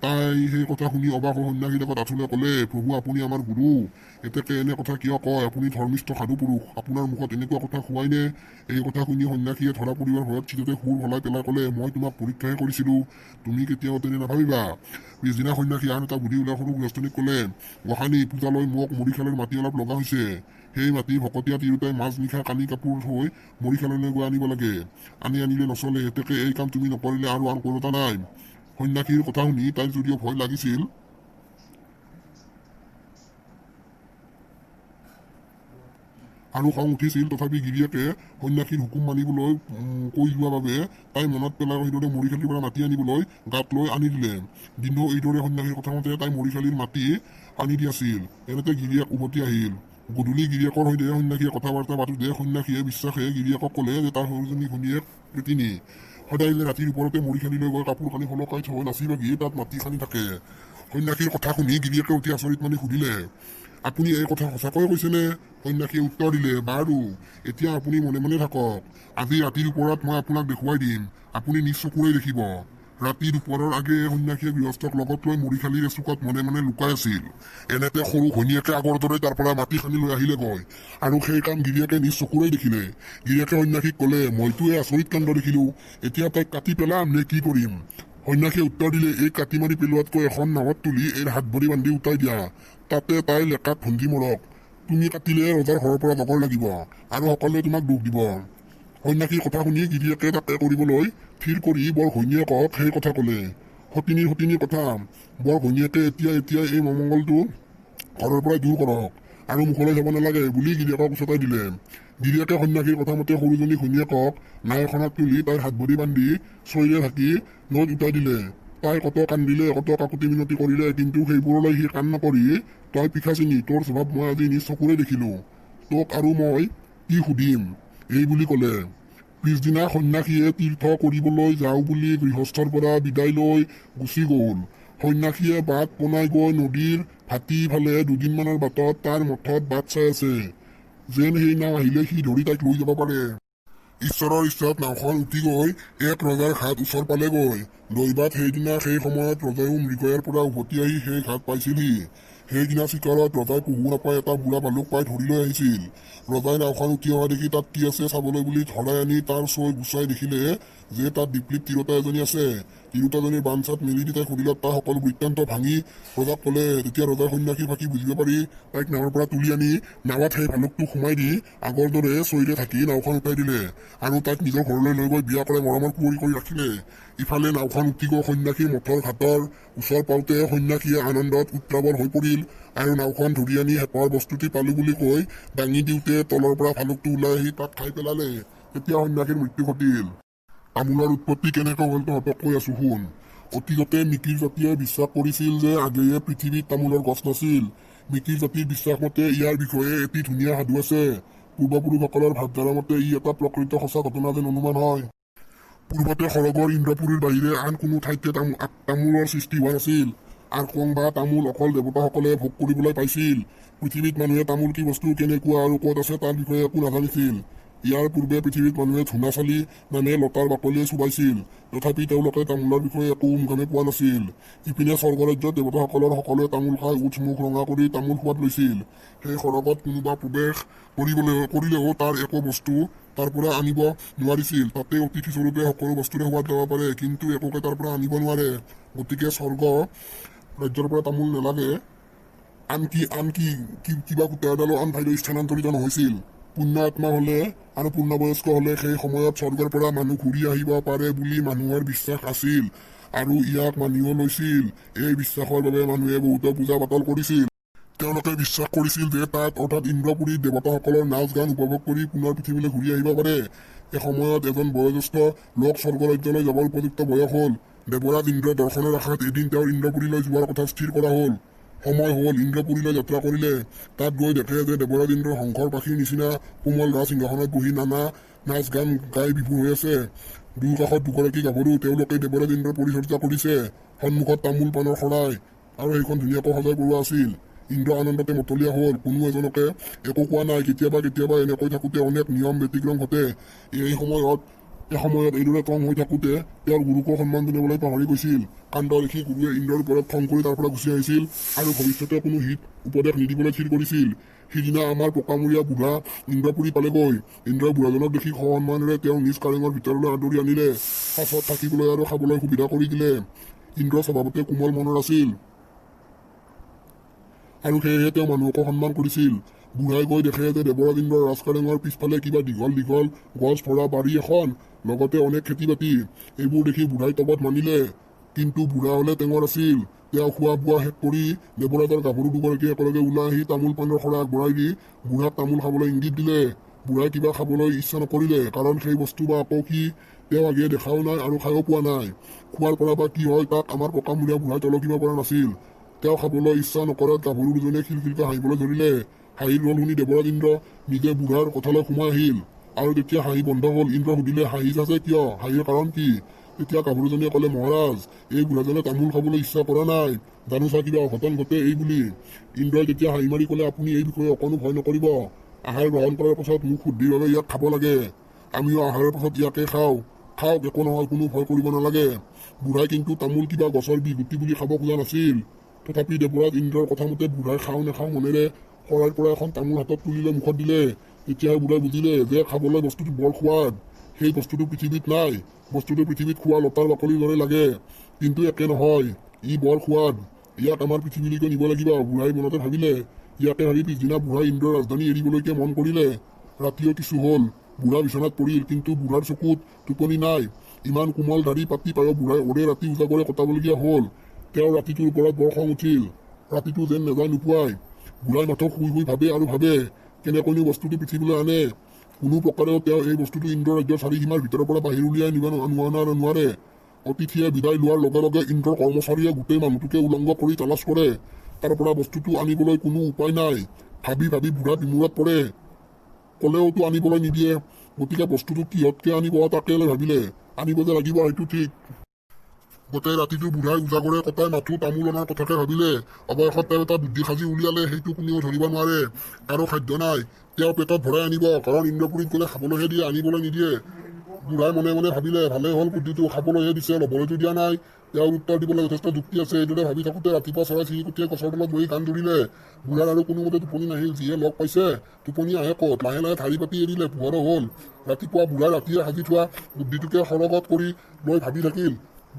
B: তাই সেই কথা শুনি অবাক হৈ সন্যাসীৰ লগত আঁঠুলে ক'লে প্ৰভু আপুনি আমাৰ গুৰু এতেকে এনে কথা কিয় কয় আপুনি ধৰ্মিষ্ঠ সাধু পুৰুষ আপোনাৰ মুখত এনেকুৱা কথা খুৱাইনে এই কথা শুনি সন্যাসীয়ে ধৰা পৰিবাৰ ভয়ত চিততে সুৰ হলাই পেলাই ক'লে মই তোমাক পৰীক্ষাহে কৰিছিলোঁ তুমি কেতিয়াও তেনে নাভাবিবা পিছদিনা সন্যাসী আন এটা বুদ্ধি ওলাই সৰু গৃহস্থনীক ক'লে গোসানী পূজালৈ মোক মৰিশালৰ মাটি অলপ লগা হৈছে সেই মাটি ভকতীয়া তিৰোতাই মাজ নিশা কানি কাপোৰ থৈ মৰিশাললৈ গৈ আনিব লাগে আনিলে নচলে এতেকে এই কাম তুমি নকৰিলে আৰু আন কোনোটা নাই সন্যাসীৰ কথা শুনি তাইৰ যদিও ভয় লাগিছিল আৰু খং উঠিছিল তথাপি গিৰিয়েকে সন্যাসীৰ হুকুম মানিবলৈ কৈ যোৱা বাবে তাই মনত পেলাই সেইদৰে মৰিশালীৰ পৰা মাটি আনিবলৈ গাত লৈ আনি দিলে দিনো এইদৰে সন্যাসীৰ কথা মতে তাই মৰিশালীৰ মাটি আনি দি আছিল এনেতে গিৰিয়েক উভতি আহিল গধূলি গিৰিয়েকৰ সৈতে সন্যাসীয়ে কথা বাৰ্তা পাতোতে সন্যাসীয়ে বিশ্বাসে গিৰিয়েকক ক'লে যে তাৰ সৰুজনী ঘৈণীয়েক প্ৰীতিনী সদায় ৰাতিৰ ওপৰতে মৰিশালীলৈ গৈ কাপোৰ কানি সলকাই থৈ নাচি বাগি তাত মাটি খানি থাকে সন্যাসীৰ কথা শুনি গিৰিয়েকে উঠি আচৰিত মানি সুধিলে আপুনি এই কথা সঁচাকৈ কৈছেনে সন্যাসীয়ে উত্তৰ দিলে বাৰু এতিয়া আপুনি মনে মনে থাকক আজি ৰাতিৰ ওপৰত মই আপোনাক দেখুৱাই দিম আপুনি নিজ চকুৰে দেখিব ৰাতি দুপৰৰ আগে সন্যাসীয়ে গৃহস্থক লগত লৈ মুৰিখালিৰ এচুকত মনে মনে লুকাই আছিল। এনেতে সৰু ঘৈণীয়েকে আগৰ দৰে তাৰ পৰা মাটি খানি লৈ আহিলেগৈ আৰু সেই কাম গিৰিয়েকে নিজ চকুৰেই দেখিলে। গিৰিয়েকে সন্যাসীক ক'লে, মইতো এই আচৰিত কাণ্ড দেখিলো, এতিয়া তাইক কাটি পেলাম নে কি কৰিম? সন্যাসীয়ে উত্তৰ দিলে, এই কাটি মাৰি পেলোৱাতকৈ এখন নাৱত তুলি এই হাত ভৰি বান্ধি উঠাই দিয়া, তাতে তাই লেকাত ভুন্ধি মৰক। তুমি কাটিলে ৰজাৰ ঘৰৰ পৰা লগৰ লাগিব আৰু সকলোৱে তোমাক দুখ দিব। সন্যাসীৰ কথা শুনি গিৰিয়েকে তাকে কৰিবলৈ থিৰ কৰি বৰ ঘৈণীয়েকক সেই কথা ক'লে। সতিনীৰ কথা, বৰ ঘৈণীয়েকে এতিয়া এই মমংগলটো ঘৰৰ পৰাই দূৰ কৰক আৰু মুখলৈ যাব নালাগে বুলি গিৰিয়েকক উচতাই দিলে। গিৰিয়েকে সন্যাসীৰ কথা মতে সৰুজনী ঘৈণীয়েকক নাও এখনত তুলি তাইৰ হাত ভৰি বান্ধি চৈৰে থাকি নৈত উঠাই দিলে। তাই কত কান্দিলে, কত কাকুতি মিনতি কৰিলে, কিন্তু সেইবোৰলৈ সি কাণ নকৰি, তই পিখাচিনী, তোৰ স্বভাৱ মই আজি নিজ চকুৰে দেখিলো, তোক আৰু মই কি সুধিম, এই বুলি ক'লে। পিছদিনা সন্যাসীয়ে তীৰ্থ কৰিবলৈ যাওঁ বুলি গৃহস্থৰ পৰা বিদায় লৈ গুচি গ'ল। সন্যাসীয়ে বাট পোনাই গৈ নদীৰ ভাটি ফালে দুদিনমানৰ বাটত তাৰ মঠত বাট চাই আছে, যেন সেই নাও আহিলে সি ধৰি তাইক লৈ যাব পাৰে। ঈশ্বৰৰ ইচ্ছাত নাওখন উঠি গৈ এক ৰজাৰ ঘাট ওচৰ পালেগৈ। দৈবাত সেইদিনা সেই সময়ত ৰজায়ো মৃগয়াৰ পৰা উভতি আহি সেই ঘাট পাইছিলহি। সেইদিনা চিকাৰত ৰজাই পহু নাপাই এটা বুঢ়া ভালুক পাই ধৰি লৈ আহিছিল। ৰজাই নাওখন উঠি অহা দেখি তাত কি আছে চাবলৈ বুলি ধৰাই আনি তাৰ চৈ গুচাই দেখিলে যে তাত দীপলিপ তিৰোতা এজনী আছে। তিৰোতাজনীৰ বাঞ্চাত মেলি দি তাইক সুধিলত তাৰ সকলো বৃত্তান্ত ভাঙি ৰজাক ক'লে। তেতিয়া ৰজাৰ সন্যাসীৰ ফাঁকি বুজিব পাৰি তাইক নাৱৰ পৰা তুলি আনি নাৱত সেই ভালুকটো সোমাই দি আগৰ দৰে চৈৰে থাকি নাওখন উঠাই দিলে আৰু তাইক নিজৰ ঘৰলৈ লৈ গৈ বিয়া কৰাই মৰমৰ কুঁৱৰী কৰি ৰাখিলে। ইফালে নাওখন উঠি গৈ সন্যাসীৰ মঠৰ ঘাটৰ ওচৰ পাওঁতে সন্যাসীয়ে আনন্দত উত্ৰাৱল হৈ পৰিল আৰু নাওখন ধৰি আনি হেঁপাহৰ বস্তুটি পালো বুলি কৈ দাঙি দিওঁতে তলৰ পৰা ভালুকটো ওলাই আহি তাক খাই পেলালে। তেতিয়া সন্যাসীৰ মৃত্যু ঘটিল। তামোলৰ উৎপত্তি কেনেকৈ হ'ল তহঁতক কৈ আছো শুন। অতীততে মিকিৰ জাতিয়ে বিশ্বাস কৰিছিল যে আগেয়ে পৃথিৱীত তামোলৰ গছ নাছিল। মিকিৰ জাতিৰ বিশ্বাস মতে ইয়াৰ বিষয়ে এটি ধুনীয়া সাধু আছে। পূৰ্বপুৰুষসকলৰ ভাৱধাৰা মতে ই এটা প্ৰকৃত সঁচা ঘটনা যেন অনুমান হয়। পূৰ্বতে সৰগৰ ইন্দ্ৰপুৰীৰ বাহিৰে আন কোনো ঠাইতে তামোলৰ সৃষ্টি হোৱা নাছিল। আৰকং বা তামোল অকল দেৱতাসকলে ভোগ কৰিবলৈ পাইছিল। পৃথিৱীত মানুহে তামোল কি বস্তু, কেনেকুৱা আৰু ক'ত আছে তাৰ বিষয়ে একো নাজানিছিল। ইয়াৰ পূৰ্বে পৃথিৱীত মানুহে ধূনাচালি নামে লতাৰ বাকলিয়ে চুবাইছিল, তথাপি তেওঁলোকে তামোলৰ বিষয়ে একো উমঘামে পোৱা নাছিল। ইপিনে স্বৰ্গৰাজ্যত দেৱতাসকলৰ সকলোৱে তামোল খাই উঠ মুখ ৰঙা কৰি তামোল সোৱাদ লৈছিল। সেই সৰগত কোনোবা প্ৰৱেশ কৰিলেও তাৰ একো বস্তু তাৰ পৰা আনিব নোৱাৰিছিল। তাতে অতিথি স্বৰূপে সকলো বস্তুৰে সোৱাদ ল'ব পাৰে, কিন্তু একোকে তাৰ পৰা আনিব নোৱাৰে। গতিকে স্বৰ্গ ৰাজ্যৰ পৰা তামোল নেলাগে, আনকি কিবা কুটা এডালো আন ঠাইলৈ স্থানান্তৰিত নহৈছিল। পূৰ্ণ আত্মা হলে আৰু পূৰ্ণবয়স্ক হলে সেই সময়ত স্বৰ্গৰ পৰা মানুহ ঘূৰি আহিব পাৰে বুলি মানুহৰ বিশ্বাস আছিল আৰু ইয়াক মানিও লৈছিল। এই বিশ্বাসৰ বাবে মানুহে বহুতো পূজা পাতল কৰিছিল। তেওঁলোকে বিশ্বাস কৰিছিল যে তাত অৰ্থাৎ ইন্দ্ৰপুৰীত দেৱতাসকলৰ নাচ গান উপভোগ কৰি পুনৰ পৃথিৱীলৈ ঘূৰি আহিব পাৰে। এসময়ত এজন বয়োজ্যেষ্ঠ লোক স্বৰ্গৰাজ্যলৈ যাবৰ উপযুক্ত বয়স হ'ল। দেৱৰাজ ইন্দ্ৰৰ দৰ্শনৰ আশাত এদিন তেওঁৰ ইন্দ্ৰপুৰীলৈ যোৱাৰ কথা স্থিৰ কৰা হ'ল। সময় হ'ল, ইন্দ্ৰপুৰীলৈ যাত্ৰা কৰিলে। তাত গৈ দেখে যে দেৱৰাজ ইন্দ্ৰৰ শংকৰ পাখিৰ নিচিনা কোমল ৰাজ সিংহাসনত বহি নানা নাচ গান গাই বিভোৰ হৈ আছে। দুয়ো কাষত দুগৰাকী গাভৰু, তেওঁলোকে দেৱৰাজ ইন্দ্ৰৰ পৰিচৰ্যা কৰিছে। সন্মুখত তামোল পাণৰ শৰাই আৰু সেইখন ধুনীয়াকৈ সজাই পৰোৱা আছিল। ইন্দ্ৰ আনন্দতে মতলীয়া হ'ল, কোনো এজনকে একো কোৱা নাই। কেতিয়াবা এনেকৈ থাকোঁতে অনেক নিয়ম ব্যতিক্ৰম ঘটে। এসময়ত এইদৰে খং হৈ থাকোঁতে তেওঁৰ গুৰুকো সন্মান জনাবলৈ পাহৰি গৈছিল। কাণ্ড দেখি গুৰুৱে ইন্দ্ৰৰ ওপৰত খং কৰি তাৰ পৰা গুচি আহিছিল আৰু ভৱিষ্যতে কোনো হিত উপদেশ নিদিবলৈ থিৰ কৰিছিল। সিদিনা আমাৰ পকামূৰীয়া বুঢ়া ইন্দ্ৰপুৰী পালেগৈ। ইন্দ্ৰই বুঢ়াজনক দেখি সন্মানেৰে তেওঁ নিজ কাৰেঙৰ ভিতৰলৈ আদৰি আনিলে। পাছত থাকিবলৈ আৰু খাবলৈ সুবিধা কৰি দিলে। ইন্দ্ৰ স্বভাৱতে কোমল মনৰ আছিল আৰু সেয়েহে তেওঁ মানুহকো সন্মান কৰিছিল। বুঢ়াই গৈ দেখে যে দেৱৰাজ ইন্দ্ৰৰ ৰাজকাৰেঙৰ পিছফালে কিবা দীঘল দীঘল গছ ভৰা বাৰী এখন, লগতে অনেক খেতি বাতি। এইবোৰ দেখি বুঢ়াই তবত মানিলে, কিন্তু বুঢ়া হলে টেঙৰ আছিল। তেওঁ খোৱা বোৱা শেষ কৰি দেৱৰাজৰ গাভৰু দুগৰাকী একেলগে ওলাই আহি তামোল পাণৰ শৰাই আগবঢ়াই দি বুঢ়াক তামোল খাবলৈ ইংগিত দিলে। বুঢ়াই কিবা খাবলৈ ইচ্ছা নকৰিলে, কাৰণ সেই বস্তু বা আকৌ কি তেওঁ আগেয়ে দেখাও নাই আৰু খায়ো পোৱা নাই। খোৱাৰ পৰা বা কি হয় তাক আমাৰ পকামূৰীয়া বুঢ়াই তলকিব পৰা নাছিল। তেওঁ খাবলৈ ইচ্ছা নকৰাত গাভৰু দুজনীয়ে খিলখিলকৈ হাঁহিবলৈ ধৰিলে। হাঁহিৰ ৰল শুনি দেৱৰাজ ইন্দ্ৰ নিজে বুঢ়াৰ কথালৈ সোমাই আহিল আৰু তেতিয়া হাঁহি বন্ধ হ'ল। ইন্দ্ৰ সুধিলে, হাঁহিছ আছে কিয়? হাঁহিৰ কাৰণ কি? তেতিয়া গাভৰুজনীয়ে ক'লে, মহাৰাজ, এই বুঢ়াজনে তামোল খাবলৈ ইচ্ছা কৰা নাই, জানোচা কিবা অঘটন ঘটে এই বুলি। ইন্দ্ৰই তেতিয়া হাঁহি মাৰি ক'লে, আপুনি এই বিষয়ে অকণো ভয় নকৰিব। আহাৰ গ্ৰহণ কৰাৰ পাছত মুখ শুদ্ধিৰ বাবে ইয়াক খাব লাগে। আমিও আহাৰৰ পাছত ইয়াকে খাওঁ। খাওক, একো নহয়, কোনো ভয় কৰিব নালাগে। বুঢ়াই কিন্তু তামোল কিবা গছৰ বিগুটি বুলি খাব খোজা নাছিল। তথাপি দেৱৰাজ ইন্দ্ৰৰ কথা মতে বুঢ়াই খাওঁ নাখাওঁ মনেৰে শৰাইৰ পৰা এখন তামোল হাতত তুলিলে মুখত দিলে। তেতিয়াহে বুঢ়াই বুজিলে যে খাবলৈ বস্তুটো বৰ সোৱাদ। সেই বস্তুটো পৃথিৱীত নাই। বস্তুটো পৃথিৱীত খোৱা লতাৰ বাকলিৰ দৰে লাগে, কিন্তু একে নহয়। ই বৰ সোৱাদ। ইয়াক আমাৰ পৃথিৱীলৈকে নিব লাগিব, বুঢ়াই মনতে ভাবিলে। ইয়াকে ভাবি পিছদিনা বুঢ়াই ইন্দ্ৰৰ ৰাজধানী এৰিবলৈকে মন কৰিলে। ৰাতিও কিছু হ'ল। বুঢ়া বিচনাত পৰিল, কিন্তু বুঢ়াৰ চকুত টোপনি নাই। ইমান কোমল দাঢ়ি পাতি পায়ো বুঢ়াই ওৰে ৰাতি উজাগৰে কটাবলগীয়া হ'ল। তেওঁৰ ৰাতিটোৰ ওপৰত বৰ খং উঠিল। ৰাতিটো যেন নেযায় নোপোৱাই। বুঢ়াই মাথো শুই শুই ভাবে আৰু ভাবে, কেনেকৈনো বস্তুটো পৃথিৱীলৈ আনে। কোনো প্ৰকাৰেও তেওঁ এই বস্তুটো ইন্দ্ৰ ৰাজ্যৰ চাৰিসীমাৰ ভিতৰৰ পৰা বাহিৰ উলিয়াই নিব নোৱাৰে। অতিথিয়ে বিদায় লোৱাৰ লগে লগে ইন্দ্ৰৰ কৰ্মচাৰীয়ে গোটেই মানুহটোকে উলংগ কৰি তালাচ কৰে। তাৰ পৰা বস্তুটো আনিবলৈ কোনো উপায় নাই। ভাবি ভাবি বুঢ়া বিমূৰত পৰে। ক'লেওতো আনিবলৈ নিদিয়ে। গতিকে বস্তুটো কিহতকে আনিব তাকে ভাবিলে। আনিব যে লাগিব সেইটো ঠিক। গোটেই ৰাতিটো বুঢ়াই উজাগৰে কটাই মাথো তামোল অনাৰ কথাকে ভাবিলে। অৱশেষত তেওঁ এটা বুদ্ধি সাজি উলিয়ালে। সেইটো কোনেও ধৰিব নোৱাৰে। কাৰো খাদ্য নাই। তেওঁ পেটত ভৰাই আনিব, কাৰণ ইন্দ্ৰপুৰীত গ'লে খাবলৈহে দিয়ে, আনিবলৈ নিদিয়ে। বুঢ়াই মনে মনে ভাবিলে, ভালে হ'ল বুদ্ধিটো, খাবলৈহে দিছে, ল'বলৈতো দিয়া নাই। তেওঁৰ উত্তৰ দিবলৈ যথেষ্ট যুক্তি আছে। এইদৰে ভাবি থাকোঁতে ৰাতিপুৱা চৰাই চিৰিকটিয়ে গছৰ তলত বহি গান ধৰিলে। বুঢ়াৰ আৰু কোনোমতে টোপনি নাহিল। যিয়ে লগ পাইছে টোপনি আহে ক'ত। লাহে লাহে ধাৰি পাতি এৰিলে। পোহৰো হ'ল। ৰাতিপুৱা বুঢ়াই ৰাতিয়ে সাজি থোৱা বুদ্ধিটোকে সৰগত কৰি লৈ ভাবি থাকিল।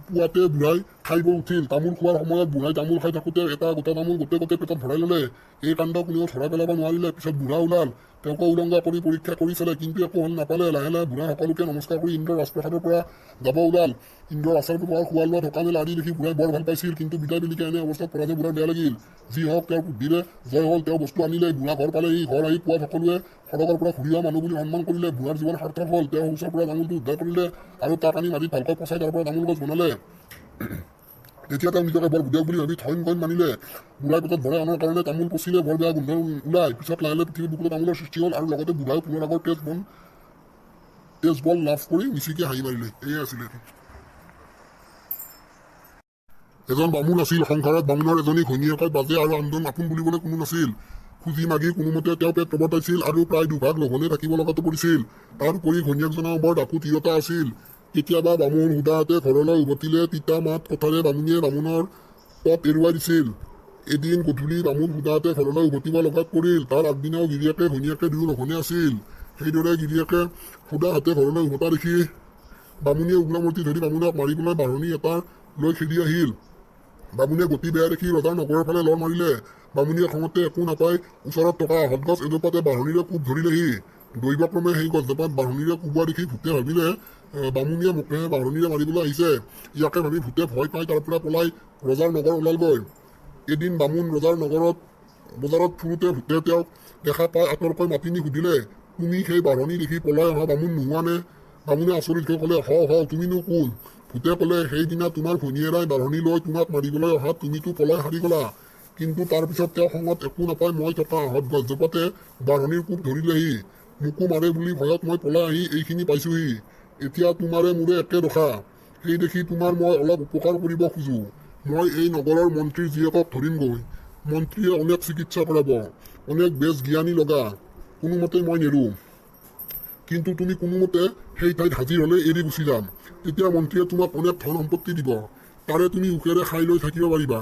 B: পুৱাতে বুঢ়াই খাই বৈ উঠিল। তামোল খোৱাৰ সময়ত বুঢ়াই তামোল খাই থাকোঁতে এটা গোটা তামোল গোটেই পেটত ভৰাই ল'লে। এই কাণ্ড কোনেও ধৰাই পেলাব নোৱাৰিলে। পিছত বুঢ়া ওলাল। তেওঁকো উলংঘা কৰি পৰীক্ষা কৰি চালে, কিন্তু একো হল নাপালে। লাহে লাহে বুঢ়াই সকলোকে নমস্কাৰ কৰি ইন্দ্ৰৰ ৰাজপ্ৰসাদৰ পৰা যাব ওলাল। ইন্দ্ৰৰ আচাৰ ব্যৱহাৰ, খোৱা লোৱা, থকা মেলা আদি দেখি বুঢ়াই বৰ ভাল পাইছিল। কিন্তু বিদায় বেলিকে এনে অৱস্থাত পৰা যে বুঢ়াৰ বেয়া লাগিল। যি হওক, তেওঁৰ বুদ্ধিৰে জয় হ'ল। তেওঁ বস্তু আনিলে। বুঢ়া ঘৰ পালেহি। ঘৰ আহি পুৱা সকলোৱে সৰগৰ পৰা ঘূৰি অহা মানুহ বুলি সন্মান কৰিলে। বুঢ়াৰ জীৱন সাৰ্থক হ'ল। তেওঁ শৌচৰ পৰা তামোলটো উদ্ধাৰ কৰিলে আৰু তাক আনি মাটিত ভালকৈ পচাই তাৰ পৰা তামোল গছ বনালে। তেতিয়া তেওঁ নিজকে বৰ বুদ্ধিয়ক বুলি ভাবি থৈন গইন মানিলে। বুঢ়াই পেটত ভৰাই অনাৰ কাৰণে তামোল পচিলে বৰ বেয়া গোন্ধ ওলাই। পিছত লাহে লাহে পৃথিৱীৰ বুকুত তামোলৰ সৃষ্টি হ'ল আৰু লগতে বুঢ়াই পুনৰ আগৰ তেজ বল লাভ কৰি মিচিকে হাঁহি মাৰিলে। এয়ে আছিলে। এজন বামুণ আছিল। সংসাৰত বামুণৰ এজনী ঘৈণীয়েকত বাজে আৰু আনজন আপোন বুলিবলৈ কোনো নাছিল। খুজি মাগি কোনোমতে তেওঁ পেট প্ৰৱৰ্তাইছিল আৰু প্ৰায় দুভাগ লঘোণে থাকিব লগাতো পৰিছিল। তাৰ উপৰি ঘৈণীয়েকজনৰ বৰ ডাকু তিৰতা আছিল। কেতিয়াবা বামুণ সুদাহাতে ঘৰলৈ উভতিলে তিতা মাত কথাৰে বামুণীয়ে বামুণৰ পথ এৰুৱাই দিছিল। এদিন গধূলি বামুণ সুদাহাতে ঘৰলৈ উভতিব লগাত পৰিল। তাৰ আগদিনাও গিৰিয়েকে ঘৈণীয়েকে দুয়ো লঘোণে আছিল। সেইদৰে গিৰিয়েকে সুদাহাতে ঘৰলৈ উভতা দেখি বামুণীয়ে উগ্ৰমূৰ্তি ধৰি বামুণক মাৰিবলৈ বাঢ়নি এটা লৈ খেদি আহিল। বামুণে গতি বেয়া দেখি ৰজাৰ নগৰৰ ফালে লৰ মাৰিলে। বামুণীয়ে খঙতে একো নাপাই ওচৰত থকা আহঁতগছ এজোপাতে বাঢ়নিৰে কোব ধৰিলেহি। দৈৱক্ৰমে সেই গছজোপাত বাঢ়নিৰে কোবোৱা দেখি ভূতে ভাবিলে বামুণীয়ে মোকে বাঢ়নিৰে মাৰিবলৈ আহিছে। ইয়াকে ভাবি ভূতে ভয় পাই তাৰ পৰা পলাই ৰজাৰ নগৰ ওলালগৈ। এদিন বামুণ ৰজাৰ নগৰত বজাৰত ফুৰোতে ভূতে তেওঁক দেখা পাই আঁতৰকৈ মাতি নি সুধিলে, তুমি সেই বাঢ়নি দেখি পলাই অহা বামুণ নোহোৱা নে? বামুণে আচৰিত হৈ ক'লে, হ তুমিনো কোন? ভূতে ক'লে, সেইদিনা তোমাৰ ঘৈণীয়েৰাই বাঢ়নি লৈ তোমাক মাৰিবলৈ অহাত তুমিতো পলাই হাৰি গলা। কিন্তু তাৰ পিছত তেওঁ খঙত একো নাপাই মই থকা আহঁত গছজোপাতে বাঢ়নিৰ কোব ধৰিলেহি। মোকো মাৰে বুলি ভয়ত মই পলাই আহি এইখিনি পাইছোহি। এতিয়া তোমাৰে মোৰে একে দশা। সেই দেখি তোমাৰ মই অলপ উপকাৰ কৰিব খোজো। মই এই নগৰৰ মন্ত্ৰীৰ জীয়েকক ধৰিমগৈ। মন্ত্ৰীয়ে অনেক চিকিৎসা কৰাব, অনেক বেজ জ্ঞানী লগা। কোনোমতে মই নেৰো। কিন্তু তুমি কোনোমতে সেই ঠাইত হাজিৰ হলে এৰি গুচি যাম। তেতিয়া মন্ত্ৰীয়ে তোমাক অনেক ধন সম্পত্তি দিব। তাৰে তুমি সুখেৰে খাই লৈ থাকিব পাৰিবা।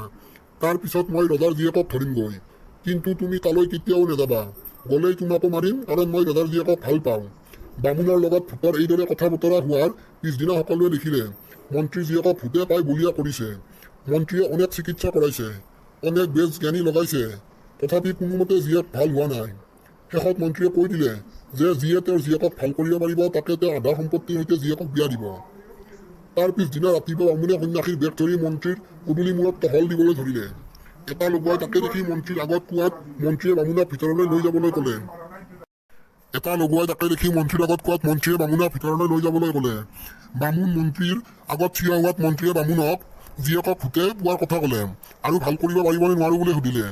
B: তাৰ পিছত মই ৰজাৰ জীয়েকক ধৰিমগৈ। কিন্তু তুমি তালৈ কেতিয়াও নাযাবা। গ'লেই তোমাকো মাৰিম, কাৰণ মই ৰজাৰ জীয়েকক ভাল পাওঁ। বামুণৰ লগত ভূতৰ এইদৰে কথা বতৰা হোৱাৰ পিছদিনা সকলোৱে দেখিলে মন্ত্ৰী জীয়েকক ভূতে পাই বলিয়া কৰিছে। মন্ত্ৰীয়ে অনেক চিকিৎসা কৰাইছে, অনেক বেজ জ্ঞানী লগাইছে, তথাপি কোনোমতে জীয়েক ভাল হোৱা নাই। শেষত মন্ত্ৰীয়ে কৈ দিলে যে যিয়ে তেওঁৰ জীয়েকক ভাল কৰিব পাৰিব তাকে তেওঁ আধা সম্পত্তিৰ সৈতে জীয়েকক বিয়া দিব। তাৰ পিছদিনা ৰাতিপুৱা বামুণে সন্যাসীৰ বেগ ধৰি মন্ত্ৰীৰ পদূলি মূৰত টহল দিবলৈ ধৰিলে। এটা লগোৱাই তাকে দেখি মন্ত্ৰীৰ আগত কোৱাত মন্ত্ৰীয়ে বামুণক ভিতৰলৈ লৈ যাবলৈ ক'লে। বামুণ মন্ত্ৰীৰ আগত থিয় হোৱাত মন্ত্ৰীয়ে বামুণক জীয়েকক ভূতে পোৱাৰ কথা ক'লে আৰু ভাল কৰিব পাৰিবনে নোৱাৰো বুলি সুধিলে।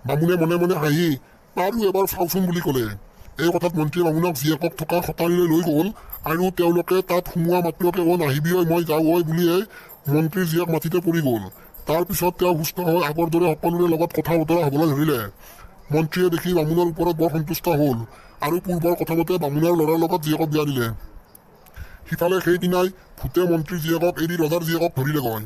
B: বামুণে মনে মনে হাঁহি পাৰো এবাৰ চাওচোন বুলি ক'লে। এই কথাত মন্ত্ৰীয়ে বামুণক জীয়েকক থকা খটালিলৈ লৈ গ'ল আৰু তেওঁলোকে তাত সোমোৱা মাত্ৰকে নাহিবি ঐ মই যাওঁ ঐ বুলিয়ে মন্ত্ৰীৰ জীয়েক মাটিতে পৰি গ'ল। তাৰ পিছত তেওঁ সুস্থ হৈ আগৰ দৰে সকলোৰে লগত কথা বতৰা হ'বলৈ ধৰিলে। মন্ত্ৰীয়ে দেখি বামুণৰ ওপৰত বৰ সন্তুষ্ট হ'ল আৰু পূৰ্বৰ কথা মতে বামুণৰ ল'ৰাৰ লগত জীয়েকক বিয়া দিলে। সিফালে সেইদিনাই ভূতে মন্ত্ৰী জীয়েকক এৰি ৰজাৰ জীয়েকক ধৰিলে গৈ